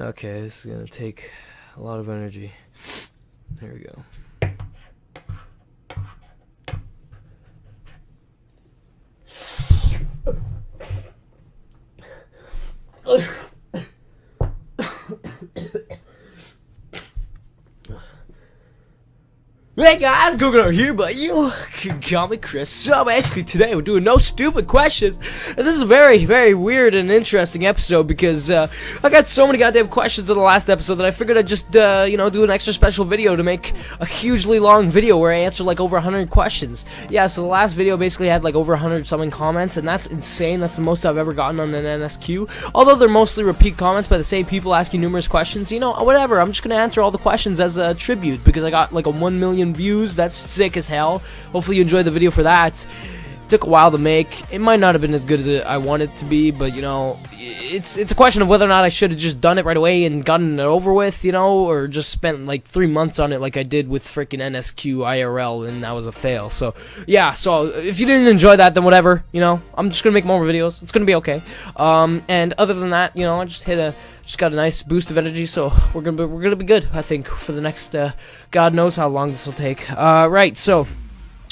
Okay, this is gonna take a lot of energy. Here we go. Hey guys, Gokanaru here, but you can call me Chris. So basically today we're doing no stupid questions, and this is a very, very weird and interesting episode because I got so many goddamn questions in the last episode that I figured I'd just, do an extra special video to make a hugely long video where I answer like over 100 questions. Yeah, so the last video basically had like over 100 something comments, and that's insane. That's the most I've ever gotten on an NSQ. Although they're mostly repeat comments by the same people asking numerous questions, whatever. I'm just gonna answer all the questions as a tribute because I got like a 1 million views. That's sick as hell. Hopefully you enjoyed the video for that. It took a while to make. It might not have been as good as I wanted it to be, but it's a question of whether or not I should have just done it right away and gotten it over with, or just spent like 3 months on it like I did with freaking NSQ IRL, and that was a fail. So yeah, so if you didn't enjoy that, then whatever, I'm just gonna make more videos. It's gonna be okay. And other than that, I just got a nice boost of energy, so we're gonna be good, I think, for the next God knows how long this will take. Right, so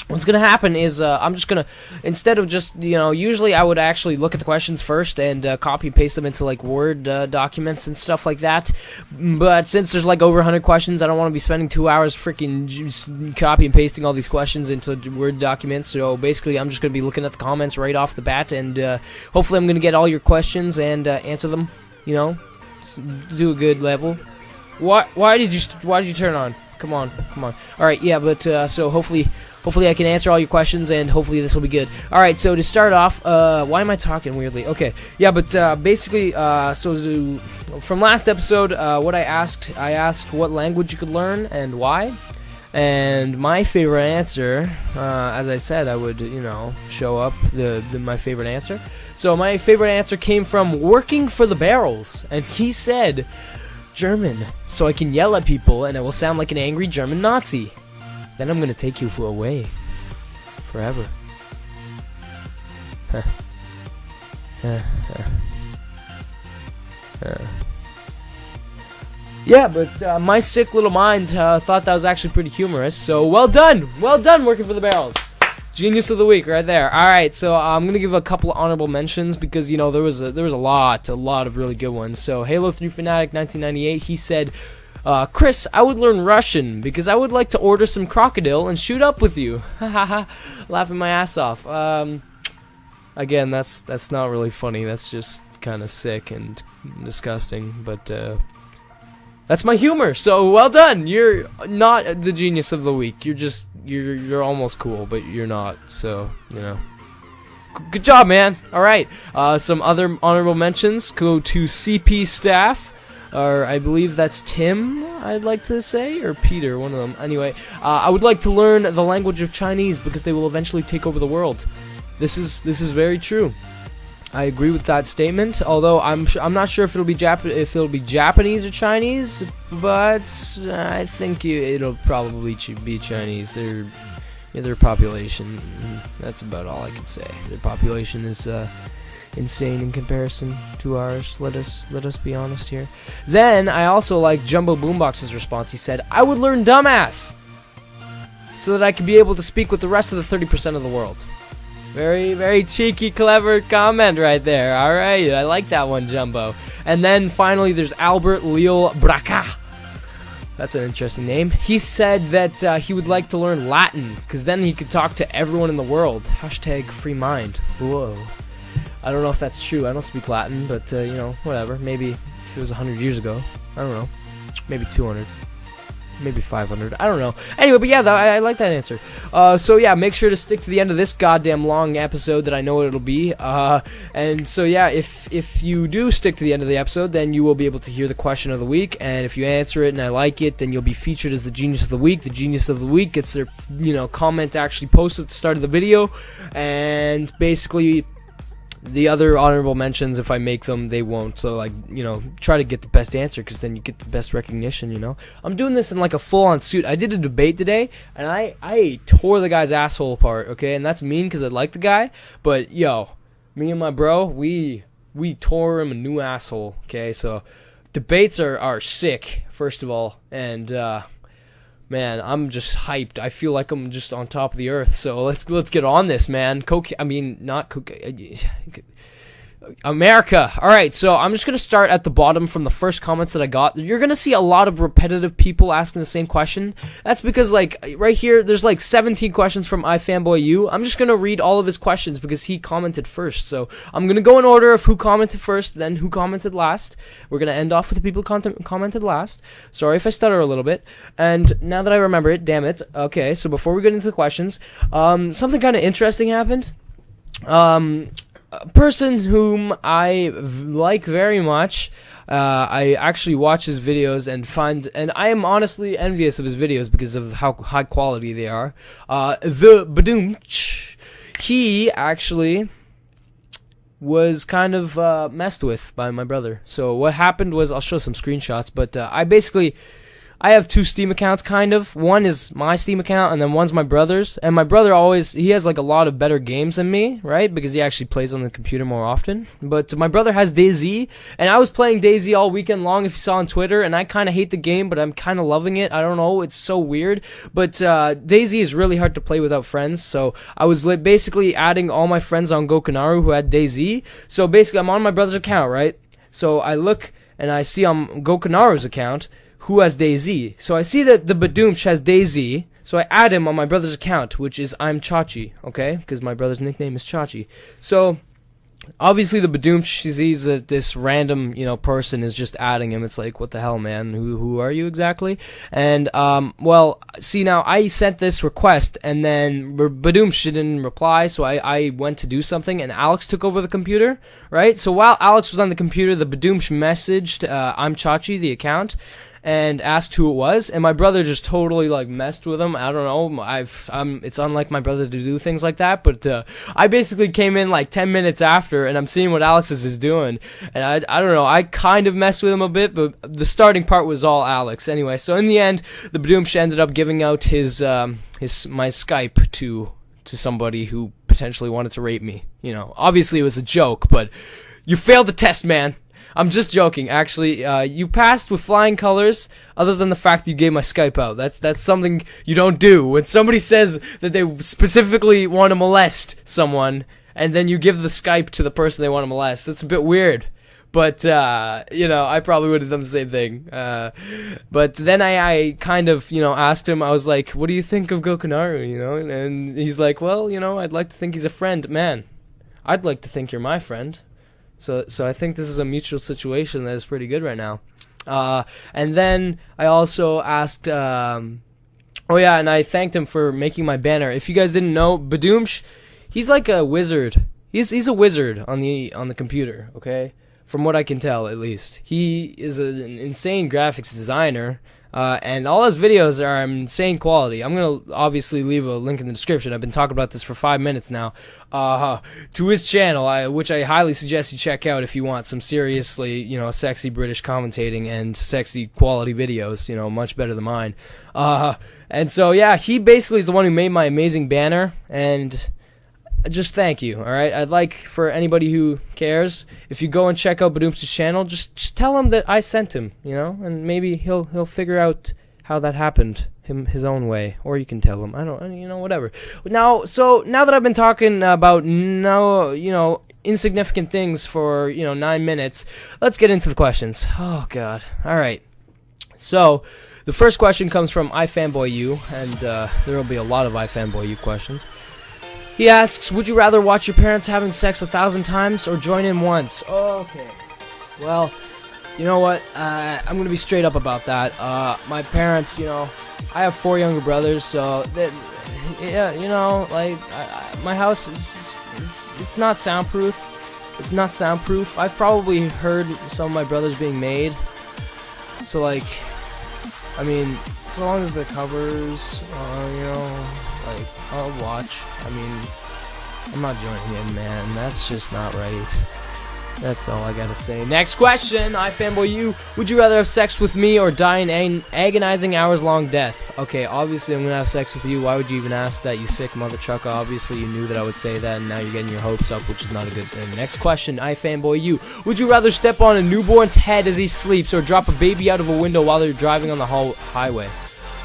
what's gonna happen is I'm just gonna, instead of just usually I would actually look at the questions first and copy and paste them into like Word documents and stuff like that. But since there's like over 100 questions, I don't want to be spending 2 hours freaking just copy and pasting all these questions into Word documents. So basically, I'm just gonna be looking at the comments right off the bat, and hopefully, I'm gonna get all your questions and answer them. Do a good level. Why did you turn on? Come on. All right, yeah, but so hopefully I can answer all your questions, and hopefully this will be good. All right, so to start off, why am I talking weirdly? Okay, yeah, but basically, from last episode, what I asked what language you could learn and why. And my favorite answer, as I said, I would, show up my favorite answer. So my favorite answer came from Working for the Barrels, and he said German, so I can yell at people and I will sound like an angry German Nazi. Then I'm gonna take you away forever. Yeah, but my sick little mind thought that was actually pretty humorous. So well done, Working for the Barrels. Genius of the week right there. All right, so I'm gonna give a couple of honorable mentions because there was a lot of really good ones. So Halo 3 Fanatic 1998, he said, Chris, I would learn Russian because I would like to order some crocodile and shoot up with you. Laughing my ass off. Again, that's not really funny. That's just kind of sick and disgusting, but that's my humor, so well done. You're not the genius of the week. You're almost cool, but you're not. So good job, man. All right. Some other honorable mentions go to CP staff, or I believe that's Tim. I'd like to say, or Peter, one of them. Anyway, I would like to learn the language of Chinese because they will eventually take over the world. This is very true. I agree with that statement, although I'm not sure if it'll be Japanese or Chinese, but I think it'll probably be Chinese. Their population, that's about all I can say. Their population is insane in comparison to ours. Let us be honest here. Then I also like Jumbo Boombox's response. He said, "I would learn dumbass so that I could be able to speak with the rest of the 30% of the world." Very, very cheeky, clever comment right there. All right, I like that one, Jumbo. And then finally, there's Albert Leal Braca. That's an interesting name. He said that he would like to learn Latin because then he could talk to everyone in the world. Hashtag free mind. Whoa. I don't know if that's true. I don't speak Latin, but whatever. Maybe if it was 100 years ago. I don't know. Maybe 200. Maybe 500. I don't know. Anyway, but yeah, I like that answer. So yeah, make sure to stick to the end of this goddamn long episode that I know it'll be. And so yeah, if you do stick to the end of the episode, then you will be able to hear the question of the week. And if you answer it and I like it, then you'll be featured as the Genius of the Week. The Genius of the Week gets their comment actually posted at the start of the video, and basically the other honorable mentions, if I make them, they won't. So try to get the best answer because then you get the best recognition. I'm doing this in like a full-on suit. I did a debate today and I tore the guy's asshole apart, okay? And that's mean because I like the guy, but me and my bro, we tore him a new asshole, okay? So debates are sick, first of all, and man, I'm just hyped. I feel like I'm just on top of the earth. So let's get on this, man. America. All right, so I'm just going to start at the bottom from the first comments that I got. You're going to see a lot of repetitive people asking the same question. That's because, like, right here, there's like 17 questions from iFanboyU. I'm just going to read all of his questions because he commented first. So I'm going to go in order of who commented first, then who commented last. We're going to end off with the people who commented last. Sorry if I stutter a little bit. And now that I remember it, damn it. Okay, so before we get into the questions, something kind of interesting happened. A person whom I like very much. I actually watch his videos and I am honestly envious of his videos because of how high quality they are. The Badoomtch, he actually was kind of messed with by my brother. So what happened was, I'll show some screenshots, but I have two Steam accounts, kind of. One is my Steam account, and then one's my brother's. And my brother he has like a lot of better games than me, right? Because he actually plays on the computer more often. But my brother has DayZ, and I was playing DayZ all weekend long, if you saw on Twitter, and I kind of hate the game, but I'm kind of loving it. I don't know, it's so weird. But DayZ is really hard to play without friends, so I was basically adding all my friends on Gokanaru who had DayZ. So basically, I'm on my brother's account, right? So I look, and I see on Gokanaru's account who has DayZ. So I see that the Badoomtch has DayZ, so I add him on my brother's account, which is I'm Chachi, okay? Because my brother's nickname is Chachi. So obviously the Badoomtch sees that this random, person is just adding him. It's like, what the hell, man? Who are you exactly? And well, see, now I sent this request, and then Badoomtch didn't reply, so I went to do something, and Alex took over the computer, right? So while Alex was on the computer, the Badoomtch messaged I'm Chachi, the account, and asked who it was, and my brother just totally like messed with him. I don't know. It's unlike my brother to do things like that, but I basically came in like 10 minutes after, and I'm seeing what Alex is doing, and I don't know. I kind of messed with him a bit, but the starting part was all Alex. Anyway, so in the end, the Badoomtch ended up giving out my Skype to somebody who potentially wanted to rape me. Obviously it was a joke, but you failed the test, man. I'm just joking. Actually, you passed with flying colors, other than the fact that you gave my Skype out. That's something you don't do. When somebody says that they specifically want to molest someone, and then you give the Skype to the person they want to molest, that's a bit weird. But, I probably would have done the same thing. But then I kind of, asked him, I was like, what do you think of Gokanaru, And he's like, well, I'd like to think he's a friend. Man, I'd like to think you're my friend. So I think this is a mutual situation that is pretty good right now. And then I also asked, and I thanked him for making my banner. If you guys didn't know, Badoomtch, he's like a wizard. He's a wizard on the computer, okay? From what I can tell, at least. He is an insane graphics designer. And all his videos are insane quality. I'm going to obviously leave a link in the description. I've been talking about this for 5 minutes now. To his channel, which I highly suggest you check out if you want some seriously, sexy British commentating and sexy quality videos, much better than mine. And so, yeah, he basically is the one who made my amazing banner, and just thank you, alright? I'd like for anybody who cares, if you go and check out Badoomtch's channel, just tell him that I sent him, and maybe he'll figure out how that happened his own way, or you can tell him. I don't, whatever. Now that I've been talking about insignificant things for 9 minutes, let's get into the questions. Oh God. All right. So the first question comes from iFanboyU, and there will be a lot of iFanboyU questions. He asks, would you rather watch your parents having sex 1,000 times or join in once? Okay. Well, you know what? I'm going to be straight up about that. My parents, I have 4 younger brothers, so, my house it's not soundproof. It's not soundproof. I've probably heard some of my brothers being made. So, so long as the covers, I'll watch. I'm not joining in, man. That's just not right. That's all I gotta say. Next question, I fanboy you. Would you rather have sex with me or die an agonizing hours-long death? Okay, obviously I'm gonna have sex with you. Why would you even ask that, you sick mother trucker? Obviously you knew that I would say that, and now you're getting your hopes up, which is not a good thing. Next question, I fanboy you. Would you rather step on a newborn's head as he sleeps or drop a baby out of a window while they're driving on the highway?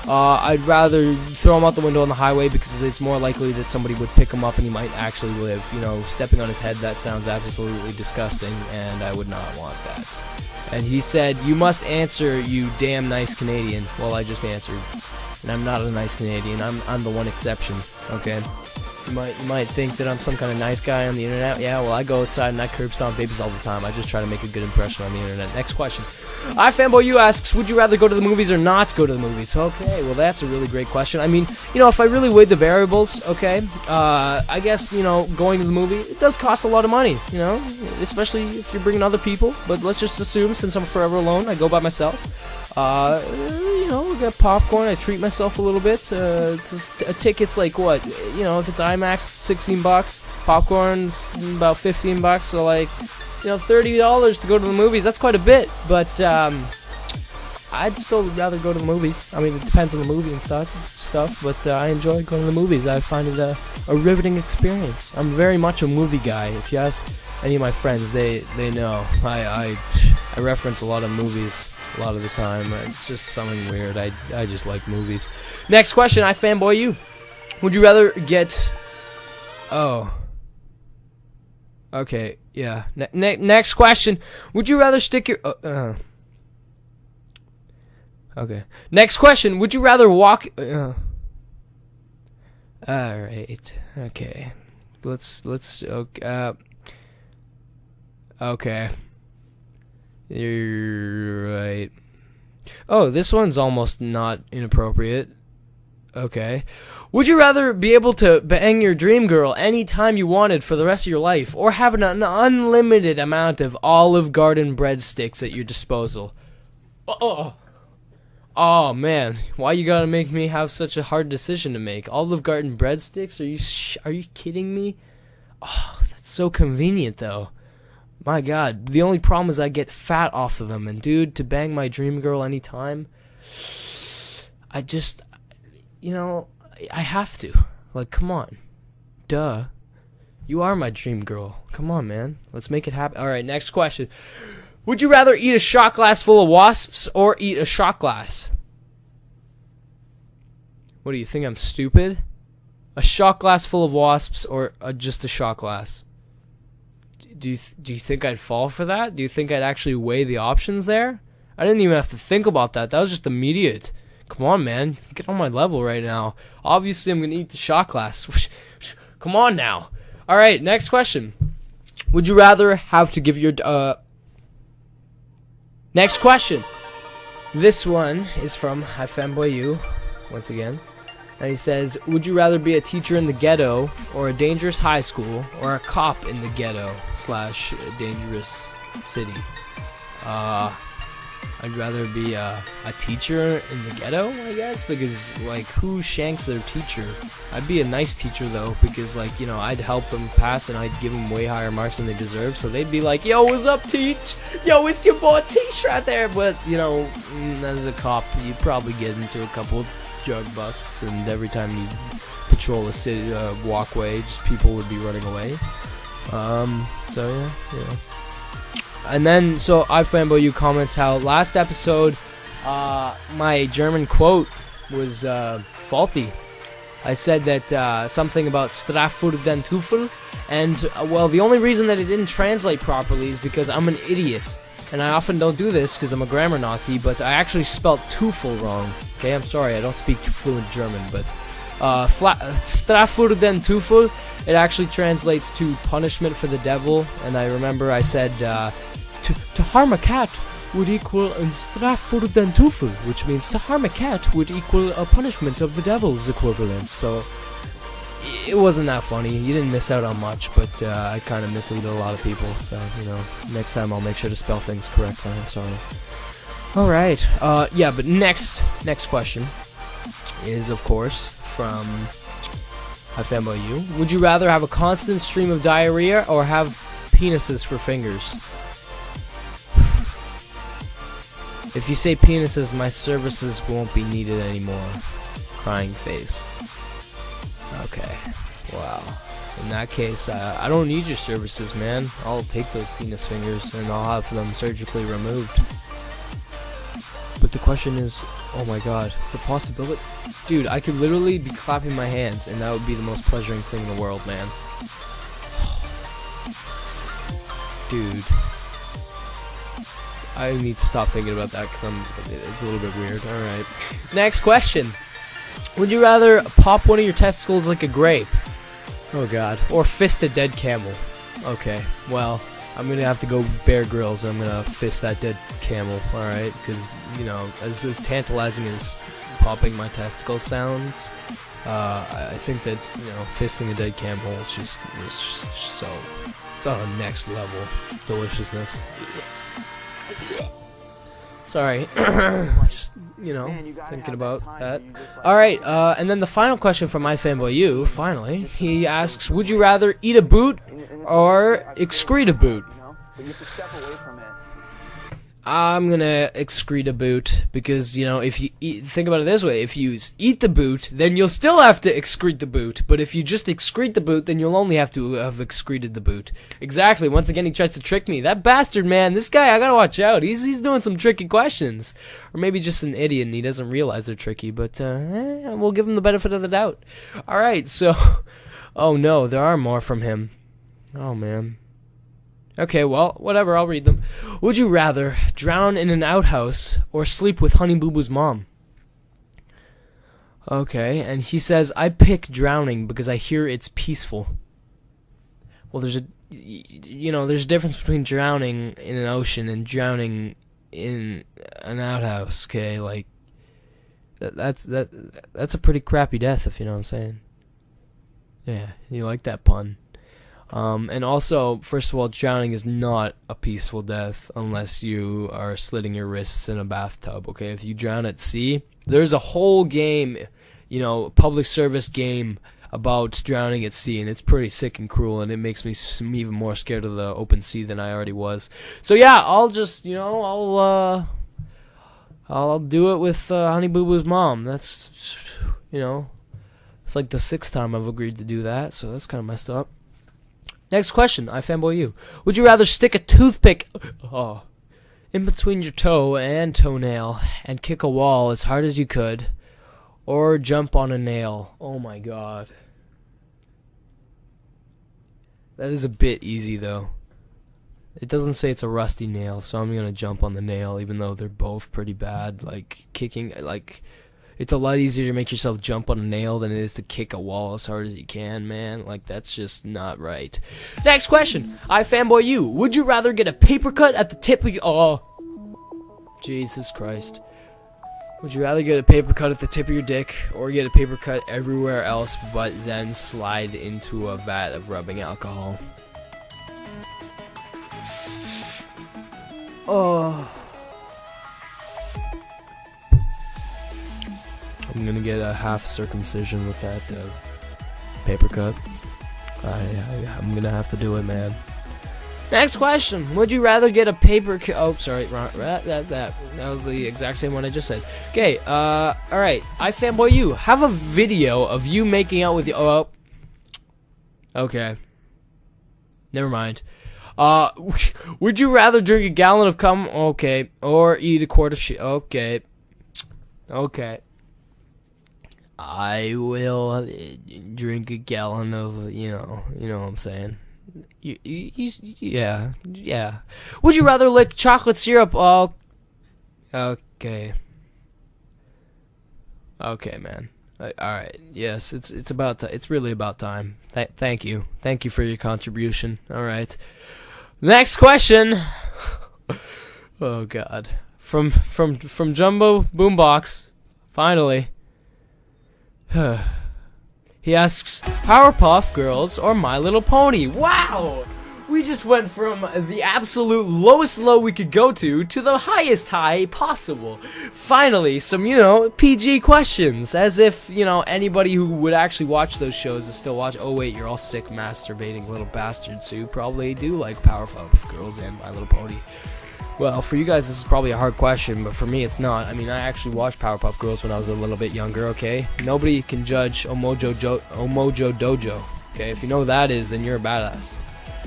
I'd rather throw him out the window on the highway because it's more likely that somebody would pick him up and he might actually live. You know, stepping on his head, that sounds absolutely disgusting, and I would not want that. And he said, you must answer, you damn nice Canadian. Well, I just answered. And I'm not a nice Canadian. I'm the one exception, okay? You might think that I'm some kind of nice guy on the internet. Yeah, well, I go outside and I curb stomp babies all the time. I just try to make a good impression on the internet. Next question. iFanboyU asks, would you rather go to the movies or not go to the movies? Okay, well, that's a really great question. I mean, you know, if I really weighed the variables, okay, I guess, you know, going to the movie, it does cost a lot of money, you know, especially if you're bringing other people. But let's just assume, since I'm forever alone, I go by myself. You know, I get popcorn, I treat myself a little bit. A ticket's like what? You know, if it's IMAX, $16, popcorn's about $15, so like, you know, $30 to go to the movies. That's quite a bit, but I'd still rather go to the movies. I mean, it depends on the movie and stuff, but I enjoy going to the movies. I find it a riveting experience. I'm very much a movie guy. If you ask any of my friends, they know. I reference a lot of movies a lot of the time. It's just something weird. I just like movies. Next question, I fanboy you. Would you rather get... Oh. Okay, yeah. Next question. Would you rather stick your... Okay. Next question. Would you rather walk... Alright. Okay. Let's... Okay. You're right. Oh, this one's almost not inappropriate. Okay. Would you rather be able to bang your dream girl anytime you wanted for the rest of your life, or have an unlimited amount of Olive Garden breadsticks at your disposal? Oh man, why you gotta make me have such a hard decision to make? Olive Garden breadsticks? Are you kidding me? Oh, that's so convenient though. My God, the only problem is I get fat off of them, and dude, to bang my dream girl anytime, I just, you know, I have to. Like, come on. Duh. You are my dream girl. Come on, man. Let's make it happen. Alright, next question. Would you rather eat a shot glass full of wasps or eat a shot glass? What do you think, I'm stupid? A shot glass full of wasps or just a shot glass? Do you think I'd fall for that? Do you think I'd actually weigh the options there? I didn't even have to think about that. That was just immediate. Come on, man. Get on my level right now. Obviously, I'm going to eat the shot glass. Come on now. All right, next question. Would you rather have to give your... Next question. This one is from iFanboyU, once again. And he says, would you rather be a teacher in the ghetto or a dangerous high school or a cop in the ghetto / dangerous city? I'd rather be a teacher in the ghetto, I guess, because, like, who shanks their teacher? I'd be a nice teacher, though, because, like, you know, I'd help them pass and I'd give them way higher marks than they deserve, so they'd be like, yo, what's up, Teach? Yo, it's your boy Teach right there. But, you know, as a cop, you'd probably get into a couple of drug busts, and every time you patrol a city walkway, just people would be running away. So yeah. And then, so iFanboyU comments how last episode, my German quote was faulty. I said that something about Straffuhr den Teufel, and well, the only reason that it didn't translate properly is because I'm an idiot. And I often don't do this because I'm a grammar Nazi, but I actually spelled Teufel wrong. Okay, I'm sorry, I don't speak fluent German, but Straffuhr den Teufel, it actually translates to punishment for the devil. And I remember I said to harm a cat would equal Straffuhr den Teufel, which means to harm a cat would equal a punishment of the devil's equivalent. So it wasn't that funny. You didn't miss out on much, but I kind of mislead a lot of people. So, you know, next time I'll make sure to spell things correctly. I'm sorry. All right. Yeah, but next question is, of course, from iFanboyU. Would you rather have a constant stream of diarrhea or have penises for fingers. If you say penises, my services won't be needed anymore. Crying face. Okay. Wow. In that case, I don't need your services, man. I'll take those penis fingers and I'll have them surgically removed. But the question is, oh my god, the possibility... Dude, I could literally be clapping my hands and that would be the most pleasuring thing in the world, man. Dude. I need to stop thinking about that because it's a little bit weird. Alright. Next question. Would you rather pop one of your testicles like a grape? Oh god. Or fist a dead camel? Okay. Well, I'm gonna have to go Bear Grylls and I'm gonna fist that dead camel. Alright? Because, you know, as tantalizing as popping my testicles sounds, I think that, you know, fisting a dead camel is just so... It's on a next level deliciousness. Sorry. Just, you know, thinking about that. Alright, and then the final question from my fanboy you, finally, he asks, would you rather eat a boot or excrete a boot? I'm gonna excrete a boot because, you know, if you think about it this way, if you eat the boot, then you'll still have to excrete the boot. But if you just excrete the boot, then you'll only have to have excreted the boot. Exactly. Once again, he tries to trick me. That bastard, man. This guy, I gotta watch out. He's doing some tricky questions, or maybe just an idiot and he doesn't realize they're tricky. But we'll give him the benefit of the doubt. All right. So, oh no, there are more from him. Oh man. Okay, well, whatever, I'll read them. Would you rather drown in an outhouse or sleep with Honey Boo Boo's mom? Okay, and he says, I pick drowning because I hear it's peaceful. Well, there's a difference between drowning in an ocean and drowning in an outhouse, okay? Like, that's a pretty crappy death, if you know what I'm saying. Yeah, you like that pun. And also, first of all, drowning is not a peaceful death unless you are slitting your wrists in a bathtub, okay? If you drown at sea, there's a whole game, you know, public service game about drowning at sea, and it's pretty sick and cruel, and it makes me even more scared of the open sea than I already was. So yeah, I'll just, you know, I'll do it with Honey Boo Boo's mom. That's, you know, it's like the 6th time I've agreed to do that, so that's kind of messed up. Next question, I fanboy you. Would you rather stick a toothpick in between your toe and toenail and kick a wall as hard as you could, or jump on a nail? Oh my god. That is a bit easy though. It doesn't say it's a rusty nail, so I'm gonna jump on the nail even though they're both pretty bad. Like, kicking, like... It's a lot easier to make yourself jump on a nail than it is to kick a wall as hard as you can, man. Like, that's just not right. Next question. I fanboy you. Would you rather get a paper cut at the tip of your... Oh. Jesus Christ. Would you rather get a paper cut at the tip of your dick or get a paper cut everywhere else but then slide into a vat of rubbing alcohol? Oh... I'm gonna get a half circumcision with that paper cut. I'm gonna have to do it, man. Next question. Would you rather get a paper cut? Oh, sorry, wrong. That was the exact same one I just said. Okay, alright. I fanboy you. Have a video of you making out with you. Oh, okay. Never mind. Would you rather drink a gallon of cum? Okay. Or eat a quart of shit? Okay. Okay. I will drink a gallon of, you know what I'm saying. Yeah. Would you rather lick chocolate syrup? Oh, okay. Okay, man. All right. Yes, it's about it's really about time. Thank you for your contribution. All right. Next question. Oh God. From Jumbo Boombox. Finally. He asks, Powerpuff Girls or My Little Pony? Wow! We just went from the absolute lowest low we could go to the highest high possible. Finally, some, PG questions. As if, anybody who would actually watch those shows is still watch. Oh, wait, you're all sick, masturbating little bastards who probably do like Powerpuff Girls and My Little Pony. Well, for you guys, this is probably a hard question, but for me, it's not. I mean, I actually watched Powerpuff Girls when I was a little bit younger, okay? Nobody can judge Omojo Dojo, okay? If you know who that is, then you're a badass.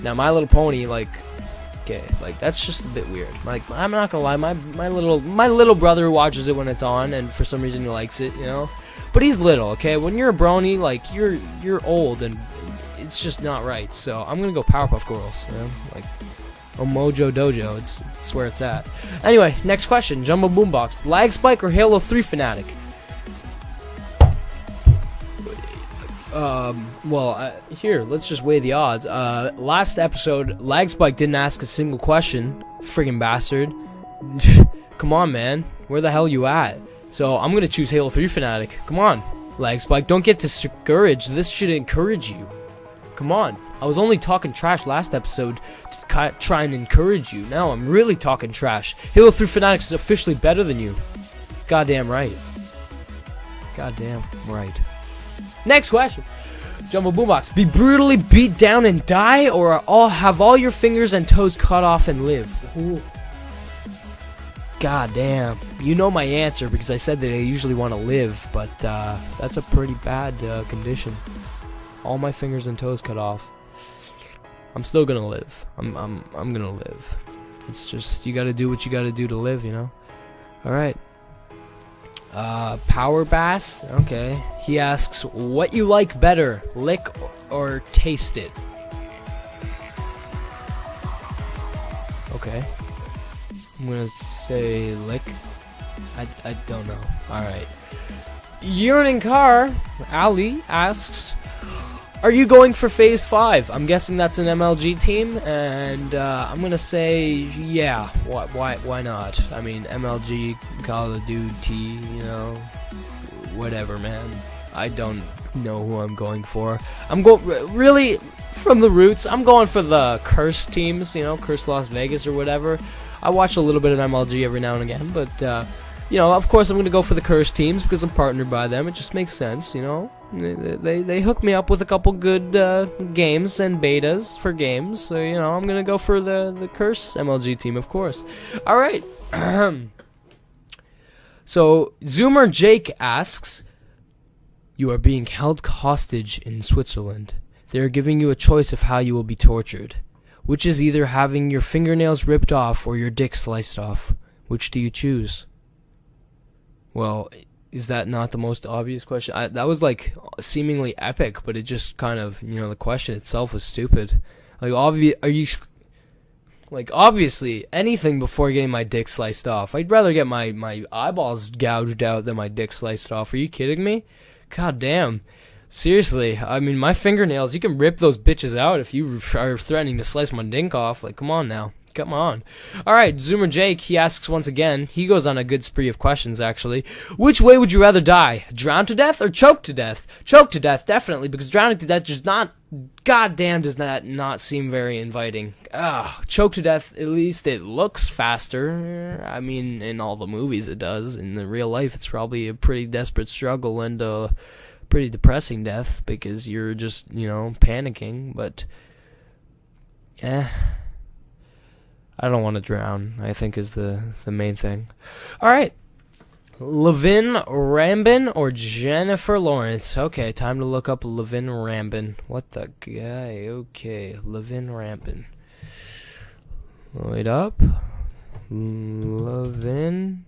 Now, My Little Pony, that's just a bit weird. Like, I'm not gonna lie, my little brother watches it when it's on, and for some reason he likes it, But he's little, okay? When you're a brony, you're old, and it's just not right. So I'm gonna go Powerpuff Girls, Mojo Dojo, it's where it's at. Anyway, next question. Jumbo Boombox. Lag Spike or Halo 3 Fanatic? Here, let's just weigh the odds. Last episode, Lag Spike didn't ask a single question. Friggin' bastard. Come on, man. Where the hell you at? So, I'm gonna choose Halo 3 Fanatic. Come on, Lag Spike. Don't get discouraged. This should encourage you. Come on. I was only talking trash last episode to try and encourage you. Now I'm really talking trash. Halo 3 Fanatics is officially better than you. It's goddamn right. Goddamn right. Next question. Jumbo Boombox. Be brutally beat down and die, or have all your fingers and toes cut off and live? Ooh. Goddamn. You know my answer because I said that I usually want to live, but that's a pretty bad condition. All my fingers and toes cut off. I'm still gonna live. I'm gonna live. It's just, you gotta do what you gotta do to live, Alright. Power Bass? Okay. He asks, what you like better, lick or taste it? Okay. I'm gonna say lick. I don't know. Alright. Yearning Car, Ali asks, are you going for Phase 5? I'm guessing that's an MLG team, and I'm gonna say, yeah. Why not? I mean, MLG, Call of Duty, whatever, man. I don't know who I'm going for. I'm really, from the roots, I'm going for the Cursed teams, Cursed Las Vegas or whatever. I watch a little bit of MLG every now and again, but, of course I'm gonna go for the Cursed teams because I'm partnered by them. It just makes sense, They hook me up with a couple good games and betas for games, so I'm gonna go for the Curse MLG team, of course. All right. So Zoomer Jake asks, you are being held hostage in Switzerland. They are giving you a choice of how you will be tortured, which is either having your fingernails ripped off or your dick sliced off. Which do you choose? Well, is that not the most obvious question? That was seemingly epic, but it just kind of, the question itself was stupid. Obviously anything before getting my dick sliced off. I'd rather get my eyeballs gouged out than my dick sliced off. Are you kidding me? God damn. Seriously, I mean, my fingernails, you can rip those bitches out if you are threatening to slice my dink off. Come on now. Come on. Alright, Zoomer Jake, he asks once again. He goes on a good spree of questions, actually. Which way would you rather die? Drown to death or choke to death? Choke to death, definitely, because drowning to death does not... Goddamn, does that not seem very inviting. Choke to death, at least it looks faster. I mean, in all the movies it does. In the real life, it's probably a pretty desperate struggle and a pretty depressing death because you're just, panicking, but... I don't want to drown, I think is the main thing. Alright. Levin Rambin or Jennifer Lawrence? Okay, time to look up Levin Rambin. What the guy? Okay, Levin Rambin. Wait up. Levin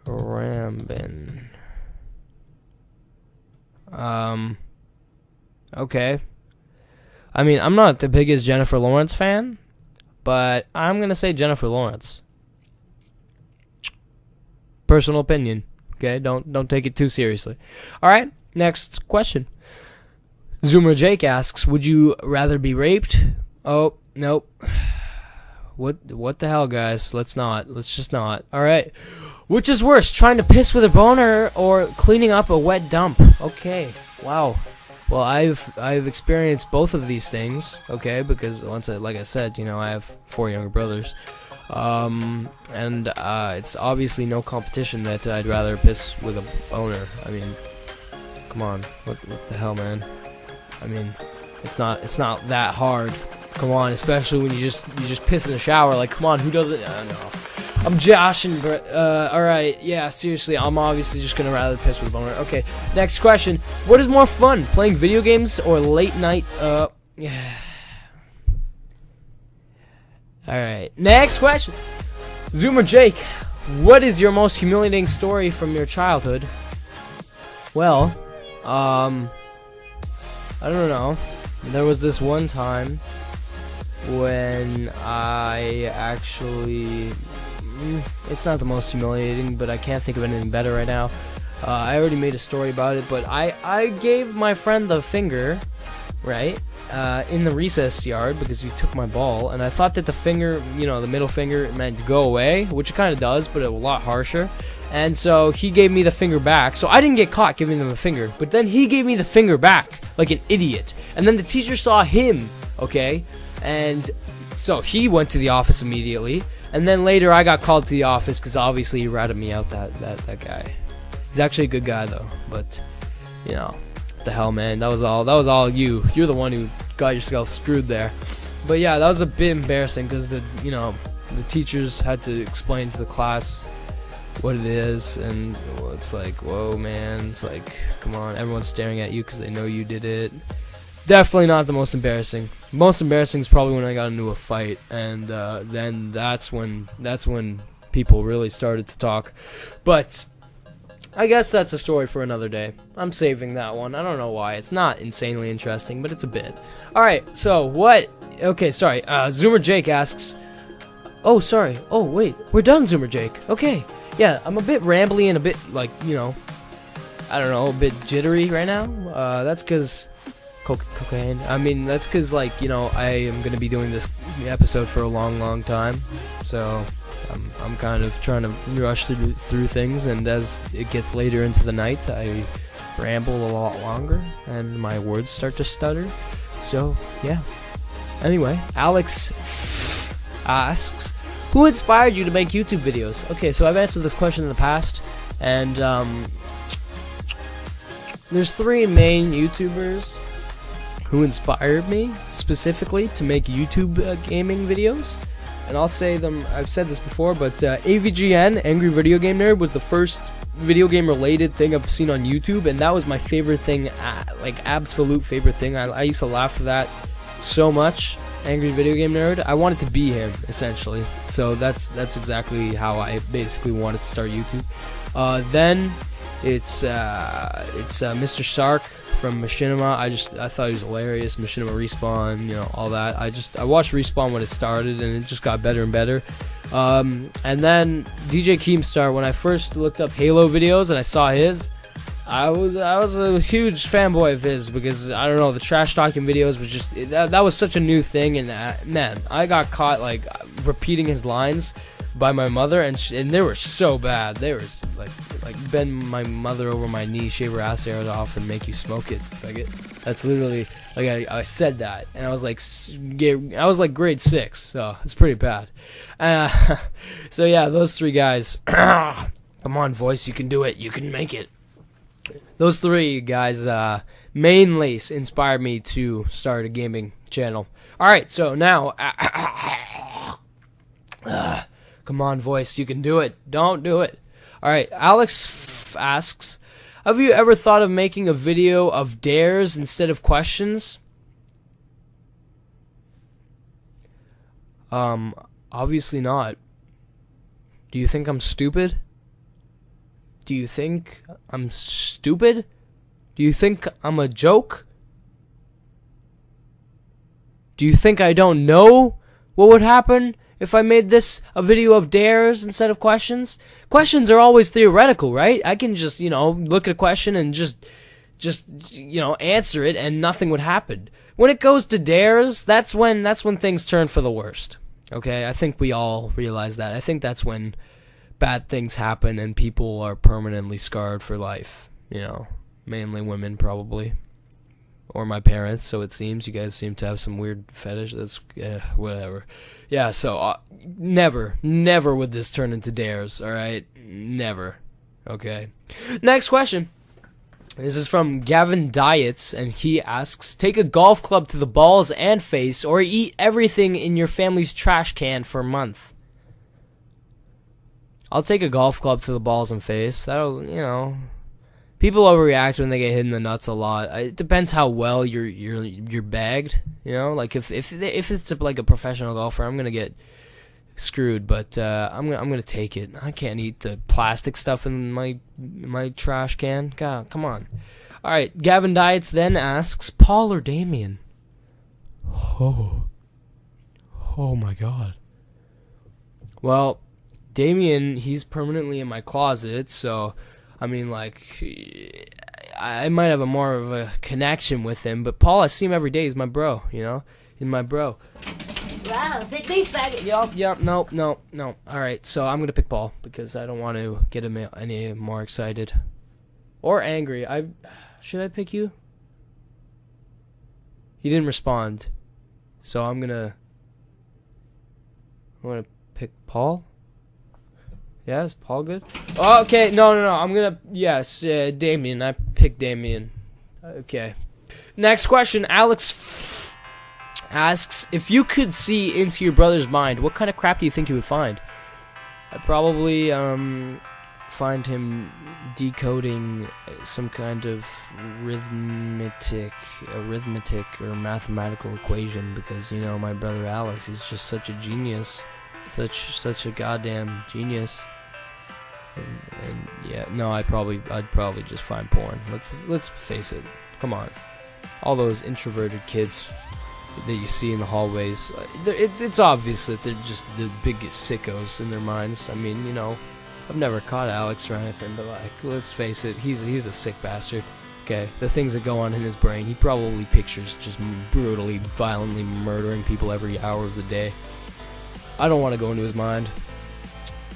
Rambin. Okay. I mean, I'm not the biggest Jennifer Lawrence fan, but I'm going to say Jennifer Lawrence. Personal opinion. Okay, don't take it too seriously. All right, next question. Zoomer Jake asks, would you rather be raped? Oh, nope. What the hell, guys? Let's just not. All right. Which is worse, trying to piss with a boner or cleaning up a wet dump? Okay. Wow. Well, I've experienced both of these things, okay, because like I said, I have 4 younger brothers. And it's obviously no competition that I'd rather piss with a boner. I mean, come on, what the hell, man? I mean, it's not that hard. Come on, especially when you just piss in the shower. Like, come on, who does it? I don't know. I'm joshing, but alright, yeah, seriously, I'm obviously just gonna rather piss with a boner. Okay, next question. What is more fun, playing video games or late night, yeah. Alright, next question. Zoomer Jake, what is your most humiliating story from your childhood? Well, I don't know. There was this one time when I actually... it's not the most humiliating, but I can't think of anything better right now. I already made a story about it, but I gave my friend the finger, right, in the recess yard because he took my ball, and I thought that the finger, the middle finger, meant go away, which it kind of does, but a lot harsher. And so he gave me the finger back, so I didn't get caught giving him the finger, but then he gave me the finger back like an idiot, and then the teacher saw him, okay, and so he went to the office immediately. And then later I got called to the office because obviously he ratted me out, that guy. He's actually a good guy though, but what the hell, man, that was all you. You're the one who got yourself screwed there. But yeah, that was a bit embarrassing because the teachers had to explain to the class what it is, and it's like, whoa, man, it's like, come on, everyone's staring at you because they know you did it. Definitely not the most embarrassing. Most embarrassing is probably when I got into a fight, and then that's when people really started to talk. But I guess that's a story for another day. I'm saving that one. I don't know why. It's not insanely interesting, but it's a bit. Alright, so what... Okay, sorry. Zoomer Jake asks... Oh, sorry. Oh, wait. We're done, Zoomer Jake. Okay. Yeah, I'm a bit rambly and a bit, like, I don't know, a bit jittery right now. That's because... cocaine. I mean, that's because, like, I am going to be doing this episode for a long time, so I'm kind of trying to rush through things, and as it gets later into the night, I ramble a lot longer, and my words start to stutter, so, yeah. Anyway, Alex asks, who inspired you to make YouTube videos? Okay, so I've answered this question in the past, and, there's 3 main YouTubers who inspired me specifically to make YouTube gaming videos, and I'll say them. I've said this before, but AVGN, Angry Video Game Nerd, was the first video game related thing I've seen on YouTube, and that was my favorite thing, like absolute favorite thing. I used to laugh at that so much. Angry Video Game Nerd. I wanted to be him essentially, so that's exactly how I basically wanted to start YouTube. Then it's Mr. Sark from Machinima. I thought he was hilarious. Machinima Respawn, all that. I watched Respawn when it started, and it just got better and better. And then DJ Keemstar, when I first looked up Halo videos and I saw his, I was a huge fanboy of his because I don't know, the trash talking videos was just that was such a new thing, and man, I got caught like repeating his lines by my mother, and they were so bad. They were like bend my mother over my knee, shave her ass hairs off, and make you smoke it. That's literally like I said that, and I was like grade 6, so it's pretty bad. So yeah, those 3 guys. Come on, voice, you can do it. You can make it. Those 3 guys mainly inspired me to start a gaming channel. All right, so now. Come on, voice, you can do it. Don't do it. Alright, Alex asks, have you ever thought of making a video of dares instead of questions? Obviously not. Do you think I'm stupid? Do you think I'm stupid? Do you think I'm a joke? Do you think I don't know what would happen if I made this a video of dares instead of questions? Questions are always theoretical, right? I can just, look at a question and just answer it and nothing would happen. When it goes to dares, that's when things turn for the worst. Okay? I think we all realize that. I think that's when bad things happen and people are permanently scarred for life. Mainly women probably. or my parents, so it seems. You guys seem to have some weird fetish. That's whatever. Yeah, so never would this turn into dares, alright? Never. Okay. Next question. This is from Gavin Diets, and he asks, take a golf club to the balls and face, or eat everything in your family's trash can for a month. I'll take a golf club to the balls and face. That'll, you know, people overreact when they get hit in the nuts a lot. It depends how well you're bagged. You know, like if it's like a professional golfer, I'm gonna get screwed. But I'm gonna take it. I can't eat the plastic stuff in my trash can. God, come on. All right, Gavin Diets then asks, Paul or Damien? Oh my God. Well, Damien, he's permanently in my closet, so I mean, like, I might have more of a connection with him, but Paul, I see him every day. He's my bro, you know? He's my bro. Wow, pick me, faggot. Yup, no. Alright, so I'm gonna pick Paul, because I don't want to get him any more excited. Or angry. Should I pick you? He didn't respond. So I'm gonna pick Paul? Yeah, is Paul good? Oh, okay, no. I'm gonna, yes, Damien. I picked Damien. Okay. Next question. Alex asks, if you could see into your brother's mind, what kind of crap do you think you would find? I'd probably find him decoding some kind of arithmetic or mathematical equation, because, you know, my brother Alex is just such a genius. Such a goddamn genius. And yeah, no, I'd probably just find porn. Let's face it. Come on, all those introverted kids that you see in the hallways, it's obvious that they're just the biggest sickos in their minds. I mean, you know, I've never caught Alex or anything, but like, let's face it, he's a sick bastard. Okay, the things that go on in his brain, he probably pictures just brutally, violently murdering people every hour of the day. I don't want to go into his mind.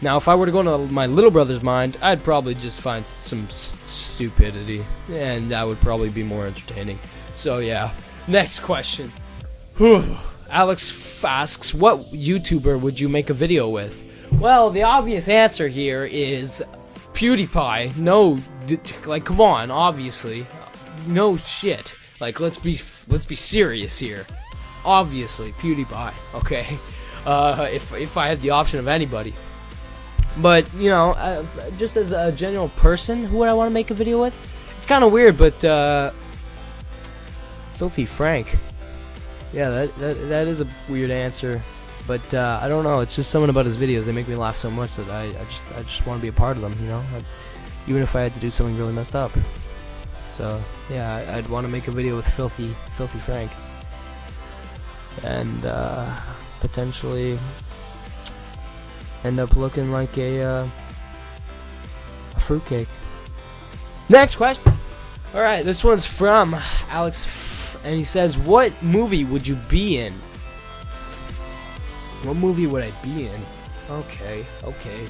Now, if I were to go into my little brother's mind, I'd probably just find some stupidity, and that would probably be more entertaining. So, yeah. Next question. Alex asks, what YouTuber would you make a video with? Well, the obvious answer here is PewDiePie. No, like, come on, obviously. No shit. Like, let's be serious here. Obviously, PewDiePie, okay? If I had the option of anybody. But, you know, just as a general person, who would I want to make a video with? It's kind of weird, but, Filthy Frank. Yeah, that is a weird answer. But, I don't know, it's just something about his videos. They make me laugh so much that I just want to be a part of them, you know? Even if I had to do something really messed up. So, yeah, I'd want to make a video with Filthy Frank. And, potentially end up looking like a fruitcake. Next question. Alright, this one's from Alex, and he says, what movie would you be in? What movie would I be in? Okay,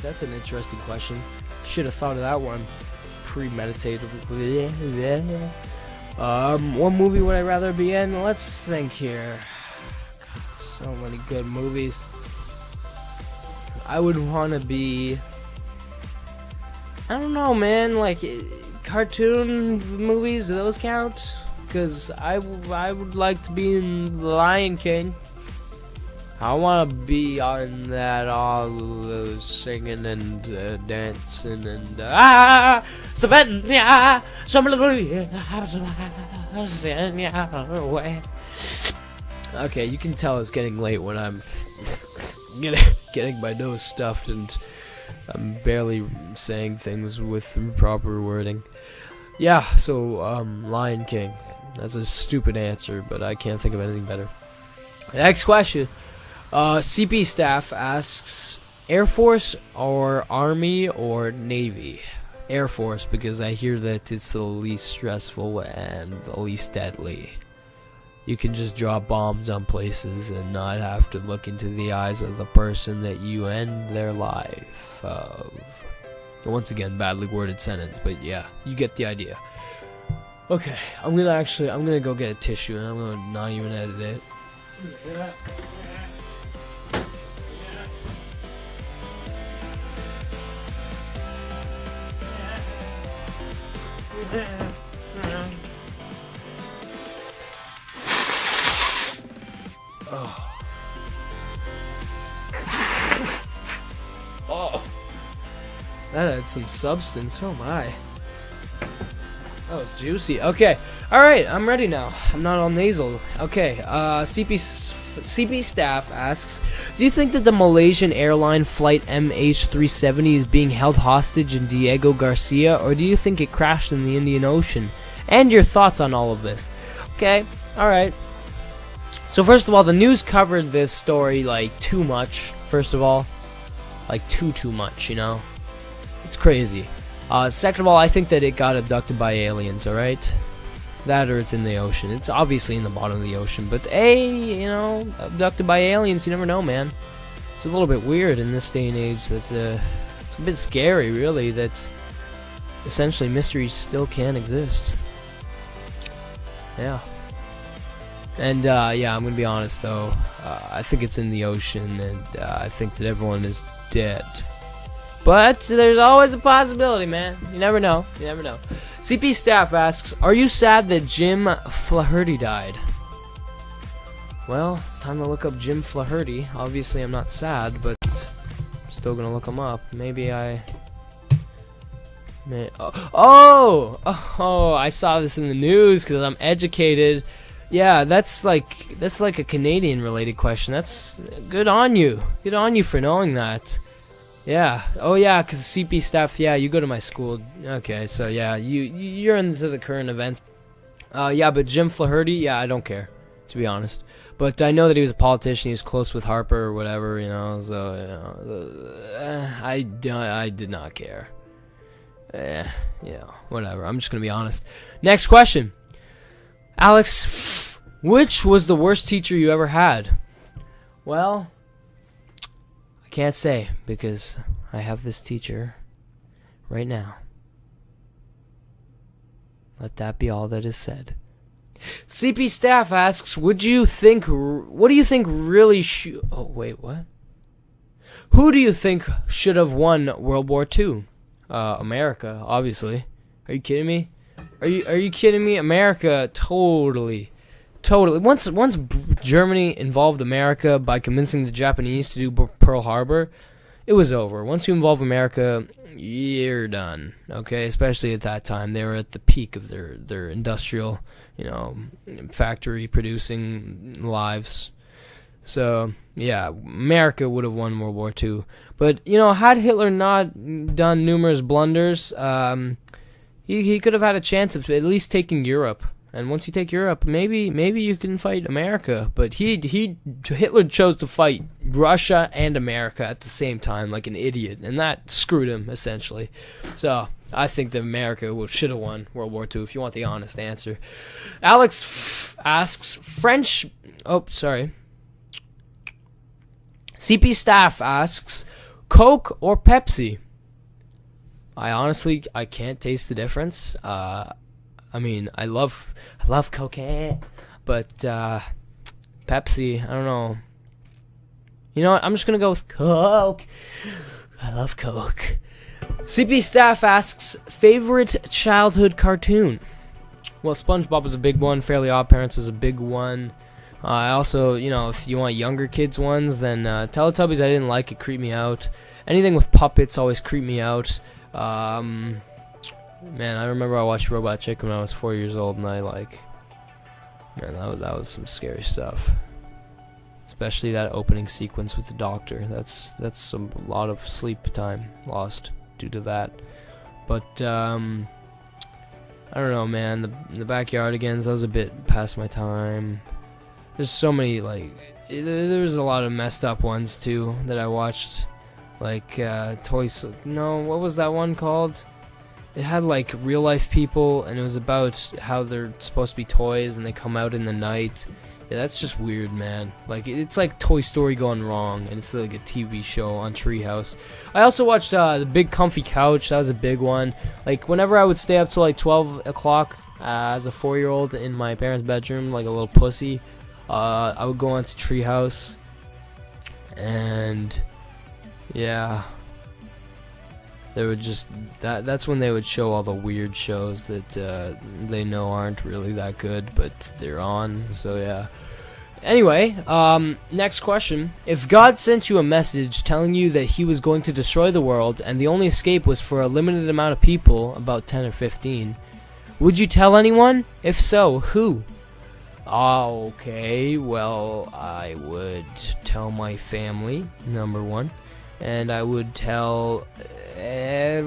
that's an interesting question. Should have thought of that one premeditatively. What movie would I rather be in? Let's think here. God, so many good movies. I would want to be, I don't know, man, like, cartoon movies, do those count? Because I would like to be in The Lion King. I want to be on that, all those singing and dancing and Savannah, okay, you can tell it's getting late when I'm getting my nose stuffed and I'm barely saying things with proper wording. Yeah, so Lion King. That's a stupid answer, but I can't think of anything better. Next question. CP staff asks, Air Force or Army or Navy? Air Force, because I hear that it's the least stressful and the least deadly. You can just drop bombs on places and not have to look into the eyes of the person that you end their life of. Once again, badly worded sentence, but yeah, you get the idea. Okay, I'm gonna go get a tissue and I'm gonna not even edit it. Oh. Oh. That had some substance. Oh my. That was juicy. Okay. Alright, I'm ready now. I'm not all nasal. Okay. CP staff asks, do you think that the Malaysian airline flight MH370 is being held hostage in Diego Garcia, or do you think it crashed in the Indian Ocean? And your thoughts on all of this. Okay. Alright. So first of all, the news covered this story like too much. First of all, like too much, you know? It's crazy. Second of all, I think that it got abducted by aliens, alright? That or it's in the ocean. It's obviously in the bottom of the ocean, but you know, abducted by aliens, you never know, man. It's a little bit weird in this day and age that it's a bit scary, really, that essentially mysteries still can exist. Yeah. And yeah, I'm gonna be honest though. I think it's in the ocean, and I think that everyone is dead. But there's always a possibility, man. You never know. You never know. CP Staff asks, are you sad that Jim Flaherty died? Well, it's time to look up Jim Flaherty. Obviously, I'm not sad, but I'm still gonna look him up. Maybe I... Oh, I saw this in the news because I'm educated. Yeah, that's like a Canadian-related question. That's good on you. Good on you for knowing that. Yeah. Oh yeah, because CP Staff. Yeah, you go to my school. Okay, so yeah, you're into the current events. Yeah, but Jim Flaherty. Yeah, I don't care, to be honest. But I know that he was a politician. He was close with Harper or whatever, you know. So you know, I did not care. You know, whatever. I'm just gonna be honest. Next question, Alex. Which was the worst teacher you ever had? Well, I can't say because I have this teacher right now. Let that be all that is said. CP Staff asks, what do you think really oh, wait, what? Who do you think should have won World War II? America, obviously. Are you kidding me? Are you kidding me? America, totally. Once Germany involved America by convincing the Japanese to do Pearl Harbor, it was over. Once you involve America, you're done. Okay, especially at that time, they were at the peak of their industrial, you know, factory producing lives. So yeah, America would have won World War II. But you know, had Hitler not done numerous blunders, he could have had a chance of at least taking Europe. And once you take Europe, maybe you can fight America. But Hitler chose to fight Russia and America at the same time, like an idiot, and that screwed him essentially. So I think that America should have won World War II. If you want the honest answer, Alex asks French. Oh, sorry. CP Staff asks Coke or Pepsi. I can't taste the difference. I mean, I love cocaine, but Pepsi, I don't know. You know what? I'm just gonna go with Coke. I love Coke. CP Staff asks favorite childhood cartoon. Well, SpongeBob was a big one. Fairly Odd Parents was a big one. I also, you know, if you want younger kids ones, then Teletubbies I didn't like. It creeped me out. Anything with puppets always creeped me out. Man, I remember I watched Robot Chicken when I was 4 years old, and man, that was some scary stuff. Especially that opening sequence with the doctor. That's a lot of sleep time lost due to that. But I don't know, man. The Backyardigans, that was a bit past my time. There's so many, like, there's a lot of messed up ones too that I watched, like what was that one called? It had like real life people, and it was about how they're supposed to be toys and they come out in the night. Yeah, that's just weird, man. Like, it's like Toy Story gone wrong, and it's like a TV show on Treehouse. I also watched The Big Comfy Couch. That was a big one. Like, whenever I would stay up till like 12 o'clock as a 4-year-old in my parents' bedroom like a little pussy. I would go onto Treehouse, and yeah, they would just that's when they would show all the weird shows that they know aren't really that good, but they're on. So yeah. Anyway, next question. If God sent you a message telling you that he was going to destroy the world and the only escape was for a limited amount of people, about 10 or 15, would you tell anyone? If so, who? Okay, well, I would tell my family, number one, and I would tell I'd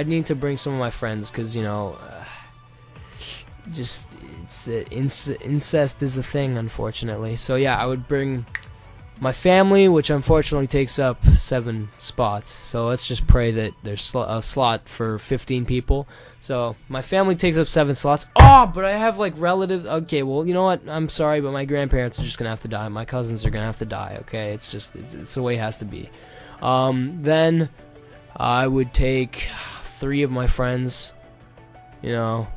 need to bring some of my friends, because, you know, just, it's that incest is a thing, unfortunately. So yeah, I would bring my family, which unfortunately takes up 7 spots. So let's just pray that there's a slot for 15 people. So my family takes up 7 slots. Oh, but I have like relatives. Okay, well, you know what? I'm sorry, but my grandparents are just gonna have to die. My cousins are gonna have to die. Okay, it's just it's the way it has to be. Then I would take 3 of my friends. You know.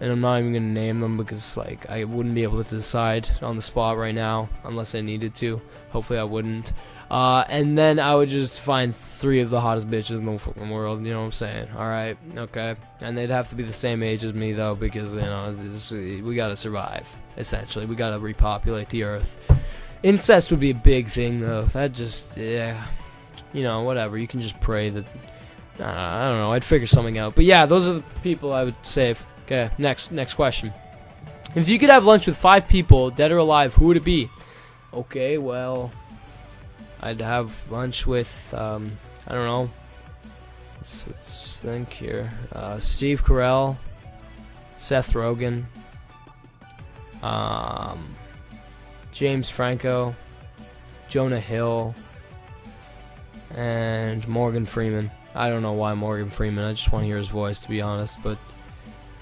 And I'm not even going to name them because, like, I wouldn't be able to decide on the spot right now unless I needed to. Hopefully I wouldn't. And then I would just find 3 of the hottest bitches in the fucking world, you know what I'm saying? Alright, okay. And they'd have to be the same age as me, though, because, you know, we gotta survive, essentially. We gotta repopulate the earth. Incest would be a big thing, though. That just, yeah. You know, whatever. You can just pray that, I don't know, I'd figure something out. But yeah, those are the people I would save. Okay, next question. If you could have lunch with 5 people, dead or alive, who would it be? Okay, well, I'd have lunch with, I don't know. Let's think here. Steve Carell, Seth Rogen, James Franco, Jonah Hill, and Morgan Freeman. I don't know why Morgan Freeman. I just want to hear his voice, to be honest, but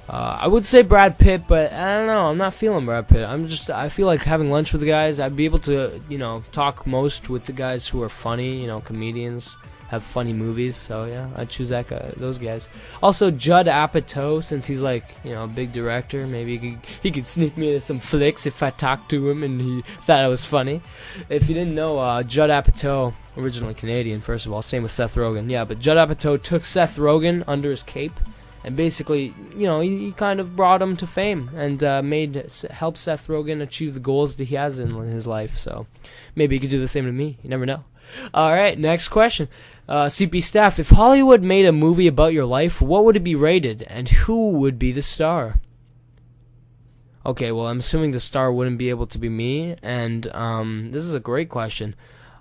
I would say Brad Pitt, but I don't know. I'm not feeling Brad Pitt. I feel like having lunch with the guys. I'd be able to, you know, talk most with the guys who are funny, you know, comedians, have funny movies. So yeah, I'd choose those guys. Also, Judd Apatow, since he's like, you know, a big director, maybe he could sneak me into some flicks if I talked to him and he thought I was funny. If you didn't know, Judd Apatow, originally Canadian, first of all, same with Seth Rogen. Yeah, but Judd Apatow took Seth Rogen under his cape. And basically, you know, he kind of brought him to fame and helped Seth Rogen achieve the goals that he has in his life. So maybe he could do the same to me. You never know. All right, next question. CP Staff, if Hollywood made a movie about your life, what would it be rated, and who would be the star? Okay, well, I'm assuming the star wouldn't be able to be me, and this is a great question.